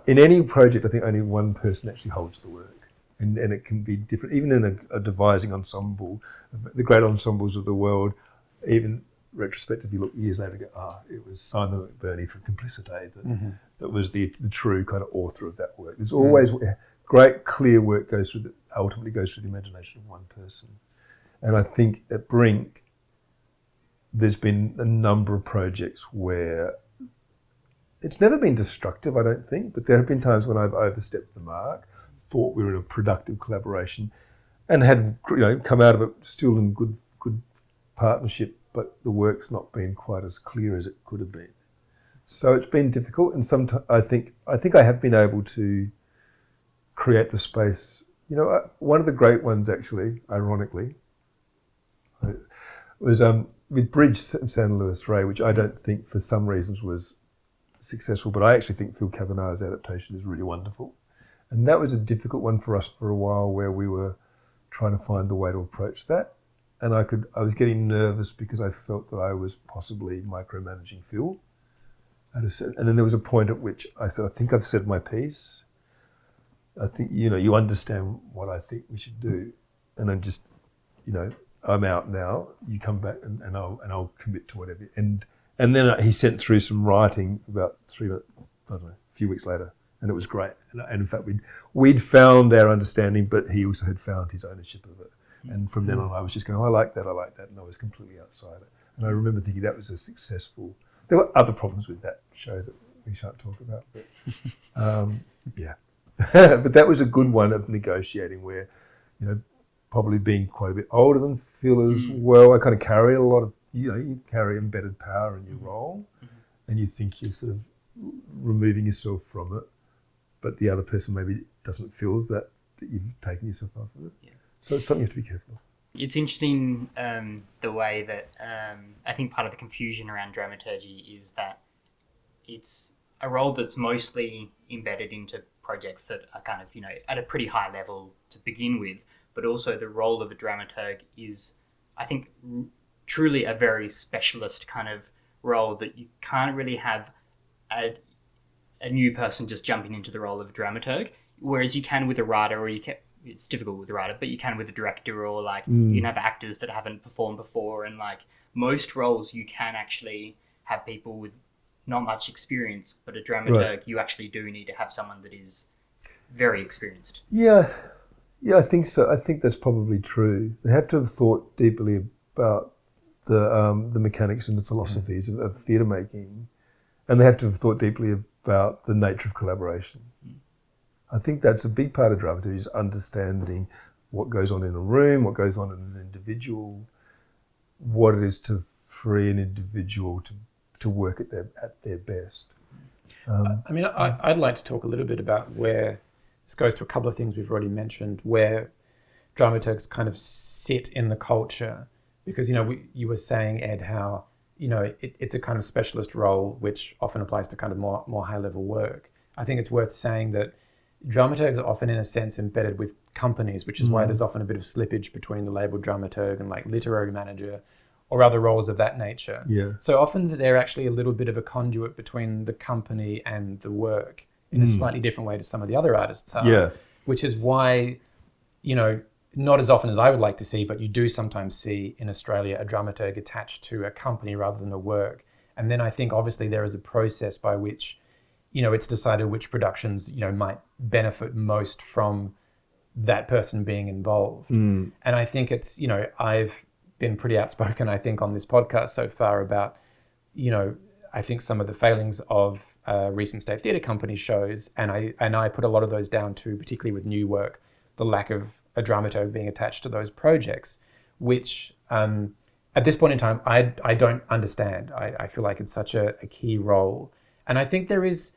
in any project, I think only one person actually holds the work. And it can be different, even in a devising ensemble, the great ensembles of the world, even retrospectively look years later and go, it was Simon McBurney from Complicité that was the true kind of author of that work. There's always great clear work ultimately goes through the imagination of one person. And I think at Brink, there's been a number of projects where it's never been destructive, I don't think, but there have been times when I've overstepped the mark, thought we were in a productive collaboration, and had come out of it still in good partnership, but the work's not been quite as clear as it could have been. So it's been difficult, and sometimes I think I have been able to create the space. One of the great ones, actually, ironically, was with Bridge San Luis Rey, which I don't think for some reasons was successful, but I actually think Phil Cavanagh's adaptation is really wonderful. And that was a difficult one for us for a while, where we were trying to find the way to approach that. And I was getting nervous because I felt that I was possibly micromanaging Phil. And then there was a point at which I said, I think I've said my piece. I think, you understand what I think we should do. And I'm just, I'm out now. You come back and I'll commit to whatever. And then he sent through some writing about a few weeks later. And it was great. And in fact, we'd found our understanding, but he also had found his ownership of it. And from then on, I was just going, I like that, and I was completely outside it. And I remember thinking that was a successful. There were other problems with that show that we shan't talk about, but but that was a good one of negotiating, where, probably being quite a bit older than Phil as well. I kind of carry a lot of, you carry embedded power in your role, and you think you're sort of removing yourself from it. But the other person maybe doesn't feel that you've taken yourself off of it. Yeah. So it's something you have to be careful of. It's interesting the way that I think part of the confusion around dramaturgy is that it's a role that's mostly embedded into projects that are kind of, at a pretty high level to begin with, but also the role of a dramaturg is, I think, truly a very specialist kind of role that you can't really have a new person just jumping into the role of a dramaturg, whereas you can with a writer, or it's difficult with a writer, but you can with a director, or like you can have actors that haven't performed before, and like most roles you can actually have people with not much experience, but a dramaturg you actually do need to have someone that is very experienced. Yeah, I think so. I think that's probably true. They have to have thought deeply about the mechanics and the philosophies of theatre making, and they have to have thought deeply about the nature of collaboration. I think that's a big part of dramaturgy, is understanding what goes on in a room, what goes on in an individual, what it is to free an individual to work at their best. I mean, I'd like to talk a little bit about where this goes to a couple of things we've already mentioned, where dramaturgs kind of sit in the culture, because, you know, you were saying, Ed, how, you know, it's a kind of specialist role which often applies to kind of more high level work. I think it's worth saying that dramaturgs are often, in a sense, embedded with companies, which is why there's often a bit of slippage between the label dramaturg and like literary manager or other roles of that nature. Yeah. So often they're actually a little bit of a conduit between the company and the work in a slightly different way to some of the other artists are. Yeah. Which is why, you know, not as often as I would like to see, but you do sometimes see in Australia a dramaturg attached to a company rather than a work. And then I think obviously there is a process by which, you know, it's decided which productions, you know, might benefit most from that person being involved. And I think it's, you know, I've been pretty outspoken, I think, on this podcast so far about, you know, I think some of the failings of recent state theatre company shows, and I put a lot of those down to, particularly with new work, the lack of a dramaturg being attached to those projects, which at this point in time, I don't understand. I feel like it's such a key role. And I think there's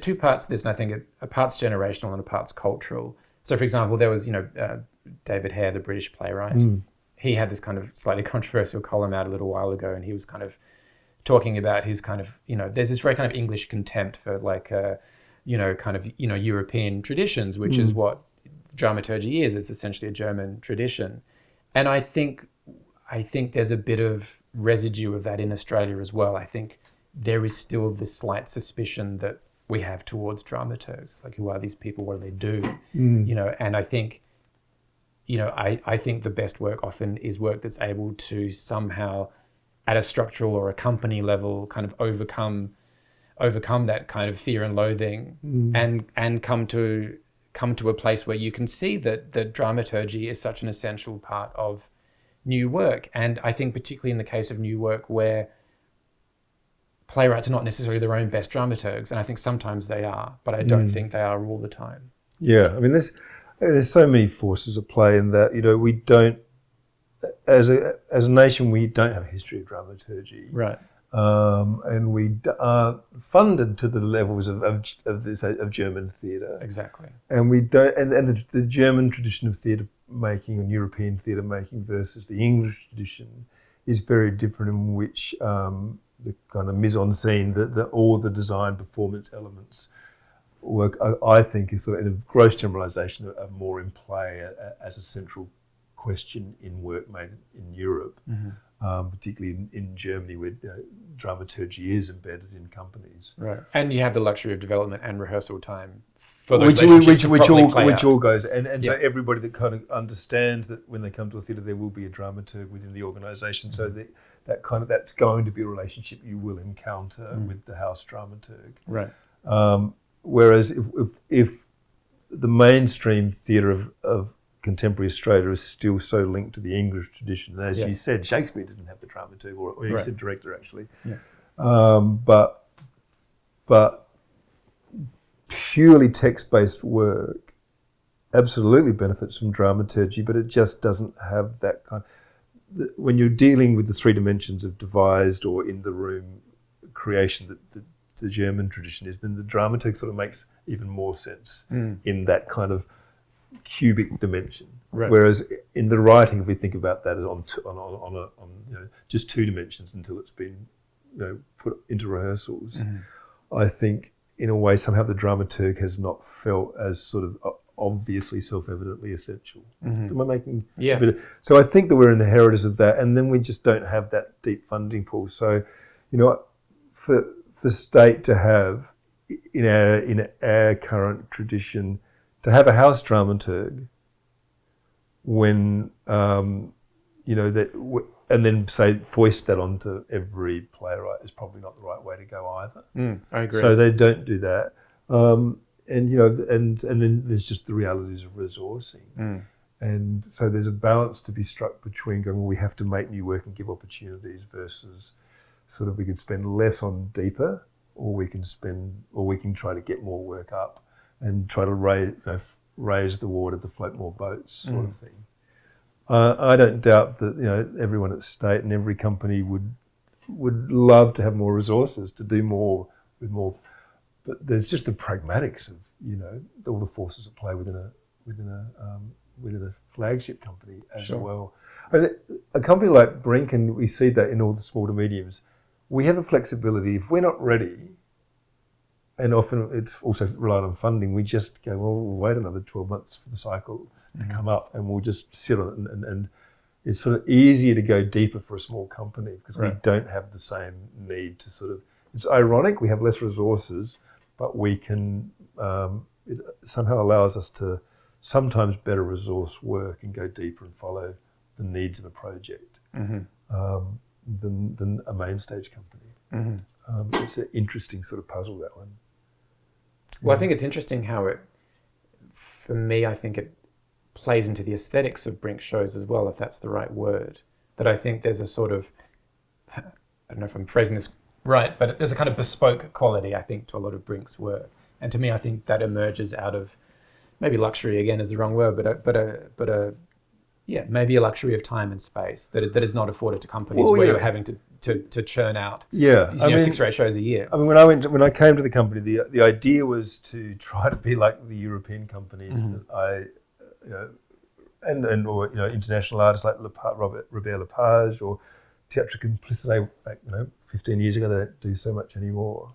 two parts to this, and I think a part's generational and a part's cultural. So, for example, there was, you know, David Hare, the British playwright. He had this kind of slightly controversial column out a little while ago, and he was kind of talking about his kind of, you know, there's this very kind of English contempt for like, you know, kind of, you know, European traditions, which is what dramaturgy is. It's essentially a German tradition. And I think there's a bit of residue of that in Australia as well. I think there is still this slight suspicion that we have towards dramaturgs. It's like, who are these people? What do they do? You know, and I think, you know, I think the best work often is work that's able to somehow, at a structural or a company level, kind of overcome that kind of fear and loathing, and come to a place where you can see that dramaturgy is such an essential part of new work. And I think particularly in the case of new work where playwrights are not necessarily their own best dramaturgs, and I think sometimes they are, but I don't think they are all the time. Yeah, I mean, there's so many forces at play in that. You know, we don't, as a nation, we don't have a history of dramaturgy, Right. And we aren't funded to the levels of German theatre. Exactly. And we don't, and the German tradition of theatre making and European theatre making versus the English tradition is very different, in which the kind of mise-en-scene, all the design performance elements work, I think, is sort of, in a gross generalisation, are more in play as a central question in work made in Europe, particularly in Germany, where dramaturgy is embedded in companies. Right. And you have the luxury of development and rehearsal time for those which all goes, and so everybody that kind of understands that when they come to a theatre, there will be a dramaturg within the organisation. So that's going to be a relationship you will encounter with the house dramaturg. Right. Whereas if the mainstream theatre of contemporary Australia is still so linked to the English tradition, as you said, Shakespeare didn't have the dramaturg, or you said director actually. Yeah. But purely text-based work absolutely benefits from dramaturgy, but it just doesn't have that kind. When you're dealing with the three dimensions of devised or in the room creation that the German tradition is, then the dramaturg sort of makes even more sense in that kind of cubic dimension. Right. Whereas in the writing, if we think about that as on just two dimensions until it's been put into rehearsals, I think in a way somehow the dramaturg has not felt as sort of obviously self-evidently essential. Am I making Yeah. a bit of, so I think that we're inheritors of that, and then we just don't have that deep funding pool. So, for state to have in our current tradition to have a house dramaturg when and then say foist that onto every playwright is probably not the right way to go either. I agree. So they don't do that. And then there's just the realities of resourcing. And so there's a balance to be struck between going, well, we have to make new work and give opportunities versus sort of we could spend less on deeper, or we can try to get more work up and try to raise the water to float more boats, sort of thing. I don't doubt that everyone at state and every company would love to have more resources to do more with more, but there's just the pragmatics of all the forces at play within a flagship company as well. A company like Brink, and we see that in all the small to mediums, we have a flexibility. If we're not ready, and often it's also reliant on funding, we just go, well, we'll wait another 12 months for the cycle to come up, and we'll just sit on it. And it's sort of easier to go deeper for a small company because we don't have the same need to sort of, it's ironic, we have less resources, but we can, it somehow allows us to sometimes better resource work and go deeper and follow the needs of a project than a main stage company. It's an interesting sort of puzzle, that one. Well, I think it's interesting how for me, I think it plays into the aesthetics of Brink shows as well, if that's the right word. That I think there's a sort of, I don't know if I'm phrasing this right, but there's a kind of bespoke quality, I think, to a lot of Brink's work. And to me, I think that emerges out of, maybe luxury again is the wrong word, maybe a luxury of time and space that is not afforded to companies where you're having to churn out 6 or 8 shows a year. I mean, when I came to the company, the idea was to try to be like the European companies that or international artists like Robert Lepage or Théâtre Complicité, 15 years ago. They don't do so much anymore.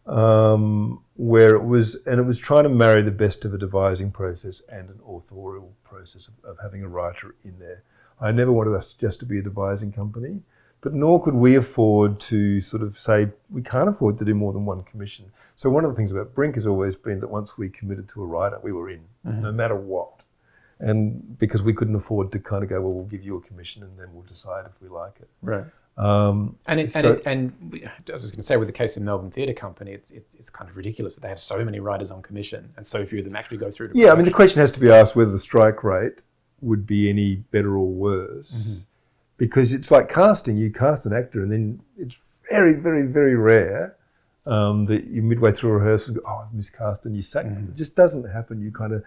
Where it was trying to marry the best of a devising process and an authorial process of having a writer in there. I never wanted us just to be a devising company, but nor could we afford to sort of say, we can't afford to do more than one commission. So one of the things about Brink has always been that once we committed to a writer, we were in, no matter what. And because we couldn't afford to kind of go, well, we'll give you a commission and then we'll decide if we like it. Right. I was just going to say, with the case of Melbourne Theatre Company, it's kind of ridiculous that they have so many writers on commission and so few of them actually go through to production. I mean, the question has to be asked whether the strike rate would be any better or worse, because it's like casting. You cast an actor and then it's very, very, very rare that you midway through a rehearsal go, oh, I've miscast, and you sack them. It just doesn't happen. You kind of,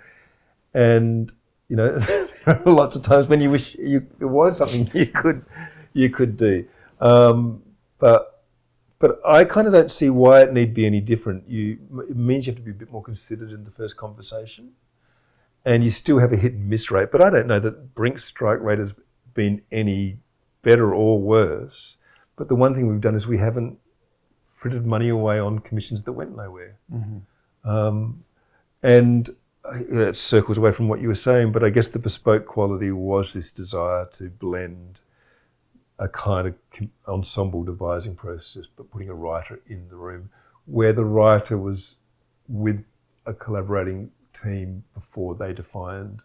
and there are lots of times when you wish it was something you could do. But I kind of don't see why it need be any different. It means you have to be a bit more considered in the first conversation, and you still have a hit and miss rate. But I don't know that Brink's strike rate has been any better or worse. But the one thing we've done is we haven't frittered money away on commissions that went nowhere. And it circles away from what you were saying, but I guess the bespoke quality was this desire to blend a kind of ensemble devising process, but putting a writer in the room where the writer was with a collaborating team before they defined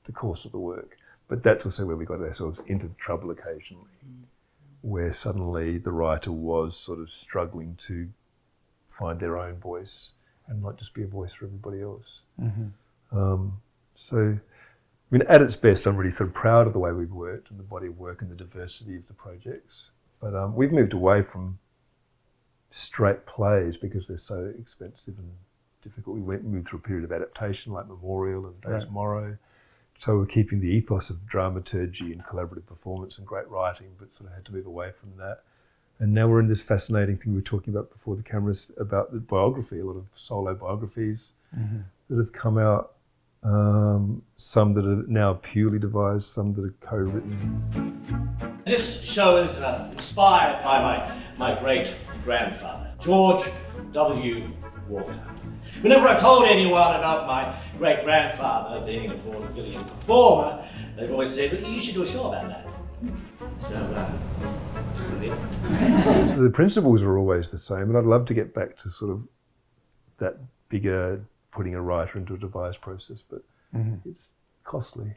the course of the work. But that's also where we got ourselves into trouble occasionally, where suddenly the writer was sort of struggling to find their own voice and not just be a voice for everybody else. So, I mean, at its best, I'm really sort of proud of the way we've worked and the body of work and the diversity of the projects. But we've moved away from straight plays because they're so expensive and difficult. We moved through a period of adaptation like Memorial and Days Tomorrow. So we're keeping the ethos of dramaturgy and collaborative performance and great writing, but sort of had to move away from that. And now we're in this fascinating thing we were talking about before the cameras about the biography, a lot of solo biographies that have come out. Some that are now purely devised, some that are co-written. This show is inspired by my great-grandfather, George W. Walker. Whenever I told anyone about my great-grandfather being a vaudevillian performer, they've always said, well, you should do a show about that. So, So the principles are always the same, and I'd love to get back to sort of that bigger putting a writer into a devised process, but it's costly.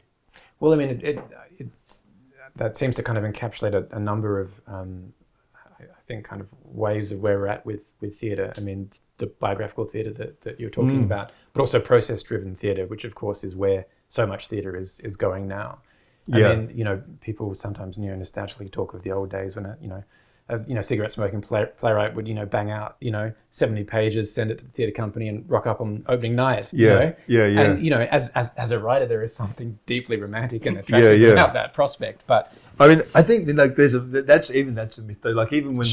Well, I mean, it's that seems to kind of encapsulate a number of, I think, kind of ways of where we're at with theatre. I mean, the biographical theatre that you're talking about, but also process-driven theatre, which of course is where so much theatre is going now. I mean, you know, people sometimes nostalgically talk of the old days when a cigarette smoking playwright would bang out 70 pages, send it to the theatre company, and rock up on opening night. Yeah. And as a writer, there is something deeply romantic and attractive about that prospect. But I mean, I think like that's a myth though. Like even when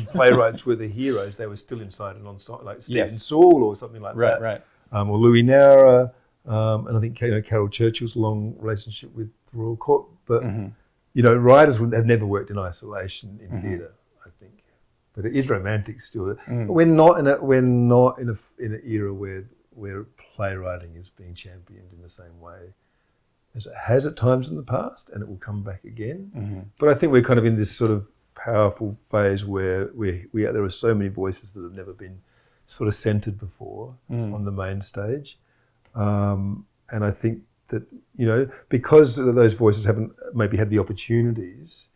playwrights were the heroes, they were still inside an ensemble, like Stephen Saul or something like that. Right. Or Louis Nara, and I think Carol Churchill's long relationship with the Royal Court. But writers have never worked in isolation in theatre, I think. But it is romantic still. We're not in an era where playwriting is being championed in the same way as it has at times in the past, and it will come back again. But I think we're kind of in this sort of powerful phase where there are so many voices that have never been sort of centred before on the main stage. And I think that, because those voices haven't maybe had the opportunities,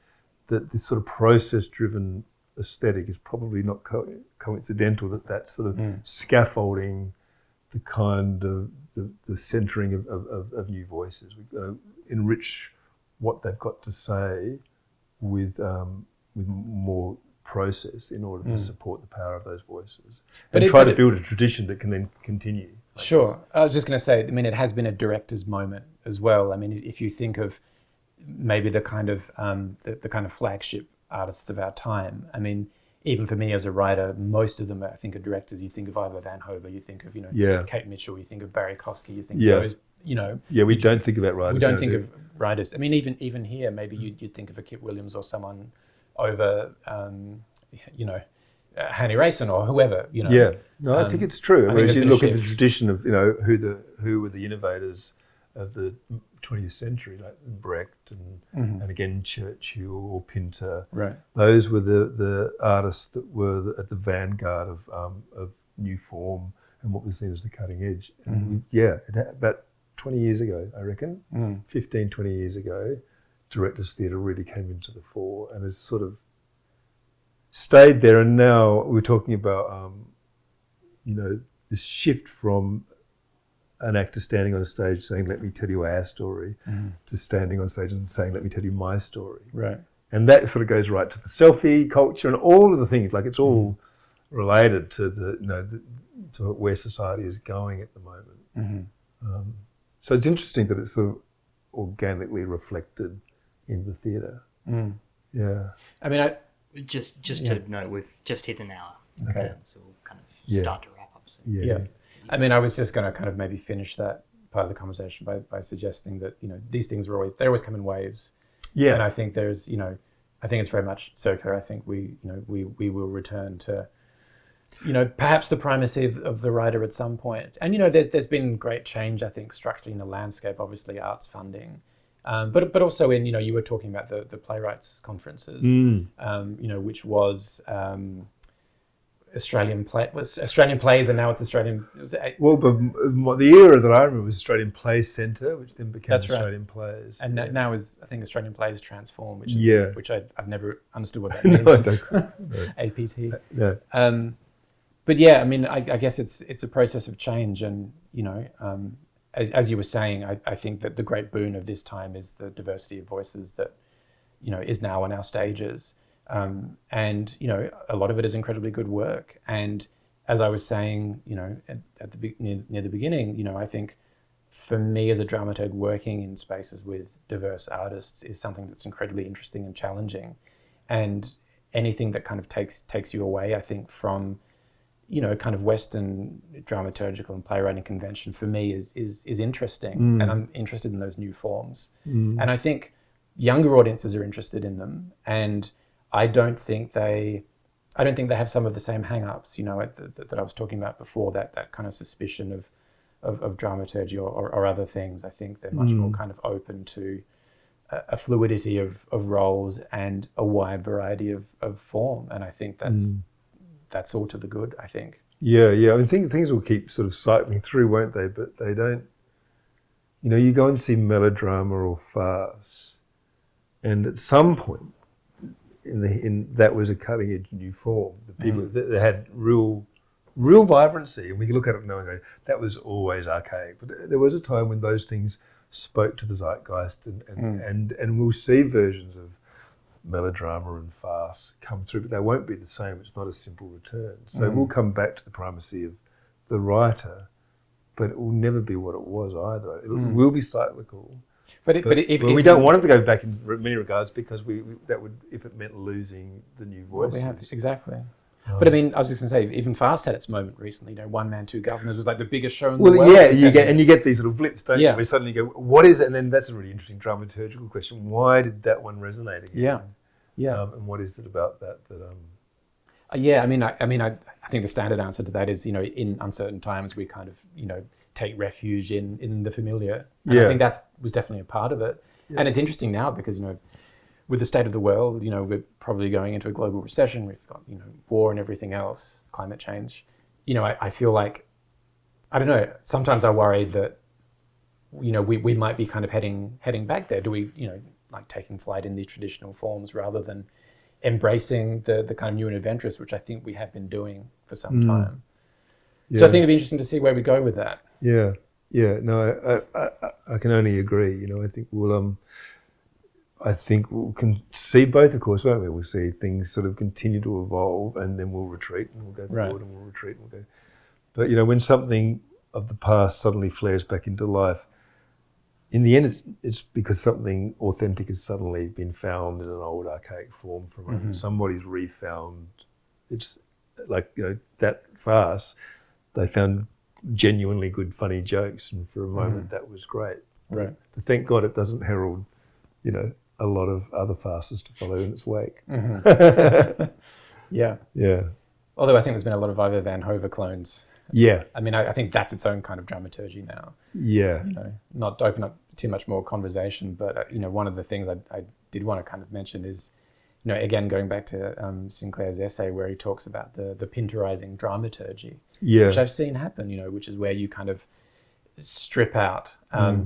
that this sort of process-driven aesthetic is probably not coincidental, that sort of scaffolding the kind of the centering of new voices. We've got to enrich what they've got to say with more process in order to support the power of those voices, and try to build a tradition that can then continue. Sure. I was just going to say, I mean, it has been a director's moment as well. I mean, if you think of maybe the kind of the kind of flagship artists of our time, I mean, even for me as a writer, most of them, I think, are directors. You think of Ivo Van Hove, you think of Kate Mitchell, you think of Barry Kosky, you think of those, we don't think about writers. We don't think of writers. I mean, even here, maybe you'd think of a Kit Williams or someone over, Hanny Rayson or whoever. Yeah, no, I think it's true. I mean, as you look at the tradition of who were the innovators of the 20th century, like Brecht and again Churchill or Pinter. Right. Those were the artists that were at the vanguard of new form and what was seen as the cutting edge. And about 20 years ago, I reckon, 15, 20 years ago, directors' theatre really came into the fore and has sort of stayed there. And now we're talking about, this shift from an actor standing on a stage saying, let me tell you our story, to standing on stage and saying, let me tell you my story. Right. And that sort of goes right to the selfie culture and all of the things, like it's all related to to where society is going at the moment. So it's interesting that it's sort of organically reflected in the theatre. Yeah. I mean, just to note, we've just hit an hour. Okay. So we'll kind of start to wrap up soon. Yeah. I mean, I was just going to kind of maybe finish that part of the conversation by suggesting that, these things they always come in waves. Yeah. And I think there's, I think it's very much circular. I think we will return to, perhaps the primacy of the writer at some point. And, there's been great change, I think, structurally in the landscape, obviously arts funding. But also in, you were talking about the playwrights conferences, which was Australian plays, and now it's Australian. The era that I remember was Australian Plays Centre, which then became Australian Plays, and now is, I think, Australian Plays Transform, which I've never understood what that means. APT. No. But yeah, I mean, I guess it's a process of change, and as you were saying, I think that the great boon of this time is the diversity of voices that is now on our stages. And a lot of it is incredibly good work. And as I was saying, at the near the beginning, I think for me as a dramaturg, working in spaces with diverse artists is something that's incredibly interesting and challenging. And anything that kind of takes you away, I think, from kind of Western dramaturgical and playwriting convention for me is interesting, and I'm interested in those new forms. And I think younger audiences are interested in them, and I don't think they I don't think they have some of the same hang-ups, that I was talking about before, that kind of suspicion of dramaturgy or other things. I think they're much more kind of open to a fluidity of roles and a wide variety of form. And I think that's all to the good, I think. Yeah. I mean, things will keep sort of cycling through, won't they? But they don't. You go and see melodrama or farce, and at some point, that was a cutting edge new form. The people that had real vibrancy, and we can look at it now and go, that was always archaic. But there was a time when those things spoke to the zeitgeist, and we'll see versions of melodrama and farce come through, but they won't be the same. It's not a simple return. So we'll come back to the primacy of the writer, but it will never be what it was either. It will be cyclical. But if we don't want it to go back in many regards, because that would, if it meant losing the new voices. Exactly. But I mean, I was just going to say, even Fast had its moment recently. One Man, Two Governors was like the biggest show in the world. Well, yeah, you get these little blips, don't you? Yeah. Where suddenly you go, what is it? And then that's a really interesting dramaturgical question. Why did that one resonate again? Yeah. And what is it about that? Yeah, I mean, I think the standard answer to that is, in uncertain times, we kind of, take refuge in the familiar. And I think that was definitely a part of it. Yeah. And it's interesting now because, with the state of the world, we're probably going into a global recession. We've got, war and everything else, climate change. I feel like, I don't know, sometimes I worry that, we might be kind of heading back there. Do we, like taking flight in these traditional forms rather than embracing the kind of new and adventurous, which I think we have been doing for some time. Yeah. So I think it'd be interesting to see where we go with that. Yeah. No, I can only agree. I think we'll see both, of course, won't we? We'll see things sort of continue to evolve, and then we'll retreat, and we'll go forward, and we'll retreat, and we'll go. But when something of the past suddenly flares back into life, in the end, it's because something authentic has suddenly been found in an old archaic form for a moment. Somebody's refound. It's like, that farce, they found genuinely good, funny jokes, and for a moment that was great. Right. But thank God it doesn't herald, a lot of other farces to follow in its wake. Yeah. Although I think there's been a lot of Ivor Van Hove clones. Yeah. I mean, I think that's its own kind of dramaturgy now. Yeah. Not to open up too much more conversation, but, one of the things I did want to kind of mention is, again, going back to Sinclair's essay where he talks about the Pinterizing dramaturgy, which I've seen happen, which is where you kind of strip out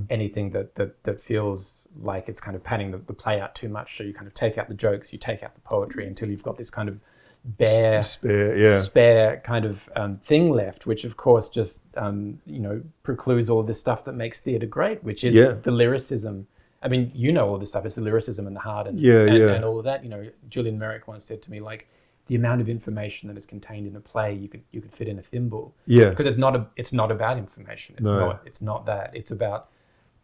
anything that feels like it's kind of padding the play out too much. So you kind of take out the jokes, you take out the poetry until you've got this kind of spare kind of thing left, which of course just precludes all of this stuff that makes theatre great, which is the lyricism. I mean, all this stuff. It's the lyricism and the heart and all of that. Julian Merrick once said to me, like, the amount of information that is contained in a play, you could fit in a thimble. Yeah, because it's not about information. It's not that. It's about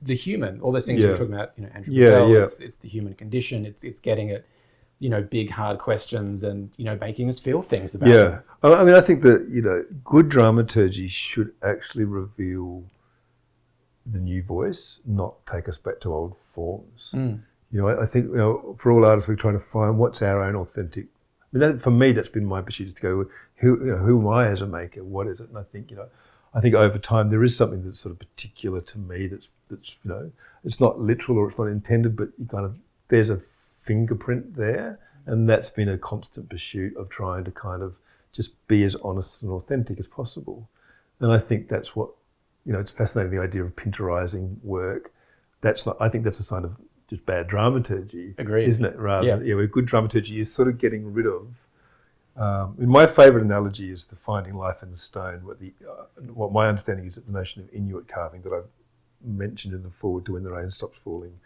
the human. All those things you were talking about. Andrew Patel. It's the human condition. It's getting at big hard questions and making us feel things about them. I mean, I think that good dramaturgy should actually reveal the new voice, not take us back to old forms. I think for all artists we're trying to find what's our own authentic. I mean, for me, that's been my pursuit, is to go, who am I as a maker? What is it? And I think over time there is something that's sort of particular to me. That's it's not literal or it's not intended, but there's a fingerprint there, and that's been a constant pursuit of trying to kind of just be as honest and authentic as possible. And I think that's what it's fascinating, the idea of Pinterizing work. I think that's a sign of just bad dramaturgy. Agreed. Isn't it? Where good dramaturgy is sort of getting rid of. My favourite analogy is the finding life in the stone. What my understanding is that the notion of Inuit carving that I've mentioned in the forward to When the Rain Stops Falling,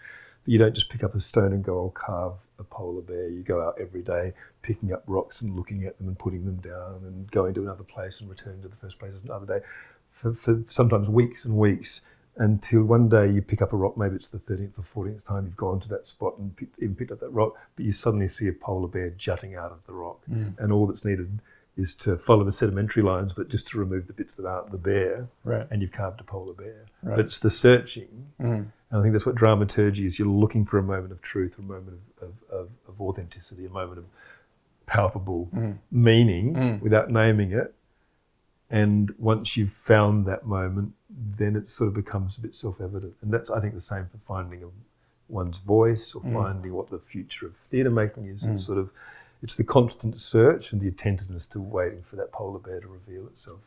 that you don't just pick up a stone and go, I'll carve a polar bear. You go out every day picking up rocks and looking at them and putting them down and going to another place and returning to the first place another day for sometimes weeks and weeks, until one day you pick up a rock, maybe it's the 13th or 14th time you've gone to that spot and picked up that rock, but you suddenly see a polar bear jutting out of the rock. And all that's needed is to follow the sedimentary lines, but just to remove the bits that aren't the bear, and you've carved a polar bear. But it's the searching, and I think that's what dramaturgy is. You're looking for a moment of truth, a moment of authenticity, a moment of palpable meaning without naming it. And once you've found that moment, then it sort of becomes a bit self-evident. And that's, I think, the same for finding one's voice or finding what the future of theatre making is. It's sort of, it's the constant search and the attentiveness to waiting for that polar bear to reveal itself.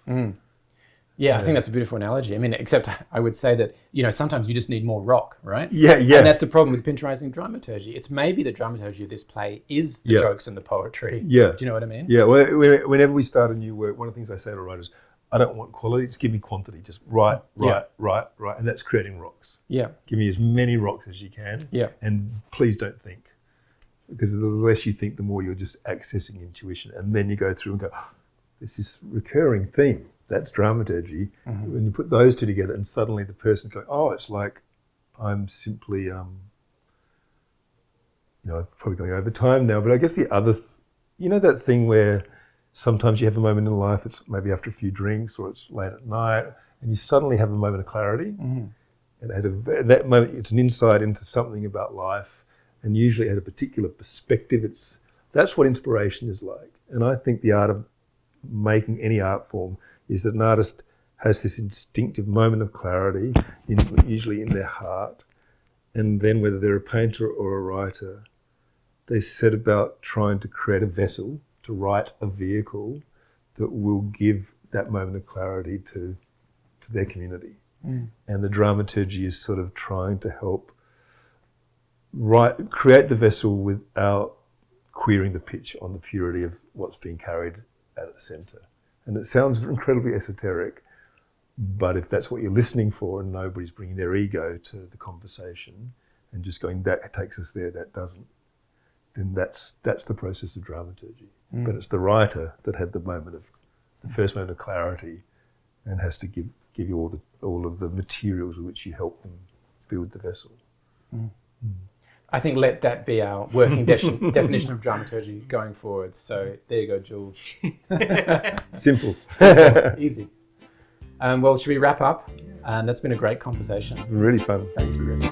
Yeah, I think that's a beautiful analogy. I mean, except I would say that, sometimes you just need more rock, right? Yeah. And that's the problem with pinterizing dramaturgy. It's maybe the dramaturgy of this play is the jokes and the poetry. Yeah. Do you know what I mean? Yeah, well, whenever we start a new work, one of the things I say to writers, I don't want quality, just give me quantity. Just write. And that's creating rocks. Yeah. Give me as many rocks as you can. Yeah. And please don't think. Because the less you think, the more you're just accessing intuition. And then you go through and go, there's this recurring theme. That's dramaturgy. When you put those two together and suddenly the person's going, oh, it's like I'm simply, probably going over time now, but I guess the other, that thing where sometimes you have a moment in life, it's maybe after a few drinks or it's late at night, and you suddenly have a moment of clarity. And that moment, it's an insight into something about life, and usually at a particular perspective. That's what inspiration is like. And I think the art of making any art form is that an artist has this instinctive moment of clarity, usually in their heart, and then whether they're a painter or a writer, they set about trying to create a vessel, to write a vehicle that will give that moment of clarity to their community. And the dramaturgy is sort of trying to help create the vessel without queering the pitch on the purity of what's being carried at its centre. And it sounds incredibly esoteric, but if that's what you're listening for and nobody's bringing their ego to the conversation and just going, that takes us there, that doesn't, then that's the process of dramaturgy. But it's the writer that had the first moment of clarity and has to give you all of the materials with which you help them build the vessel. I think let that be our working definition of dramaturgy going forward. So there you go, Jules. Simple. Easy. Well, should we wrap up? And that's been a great conversation. Really fun. Thanks, Chris.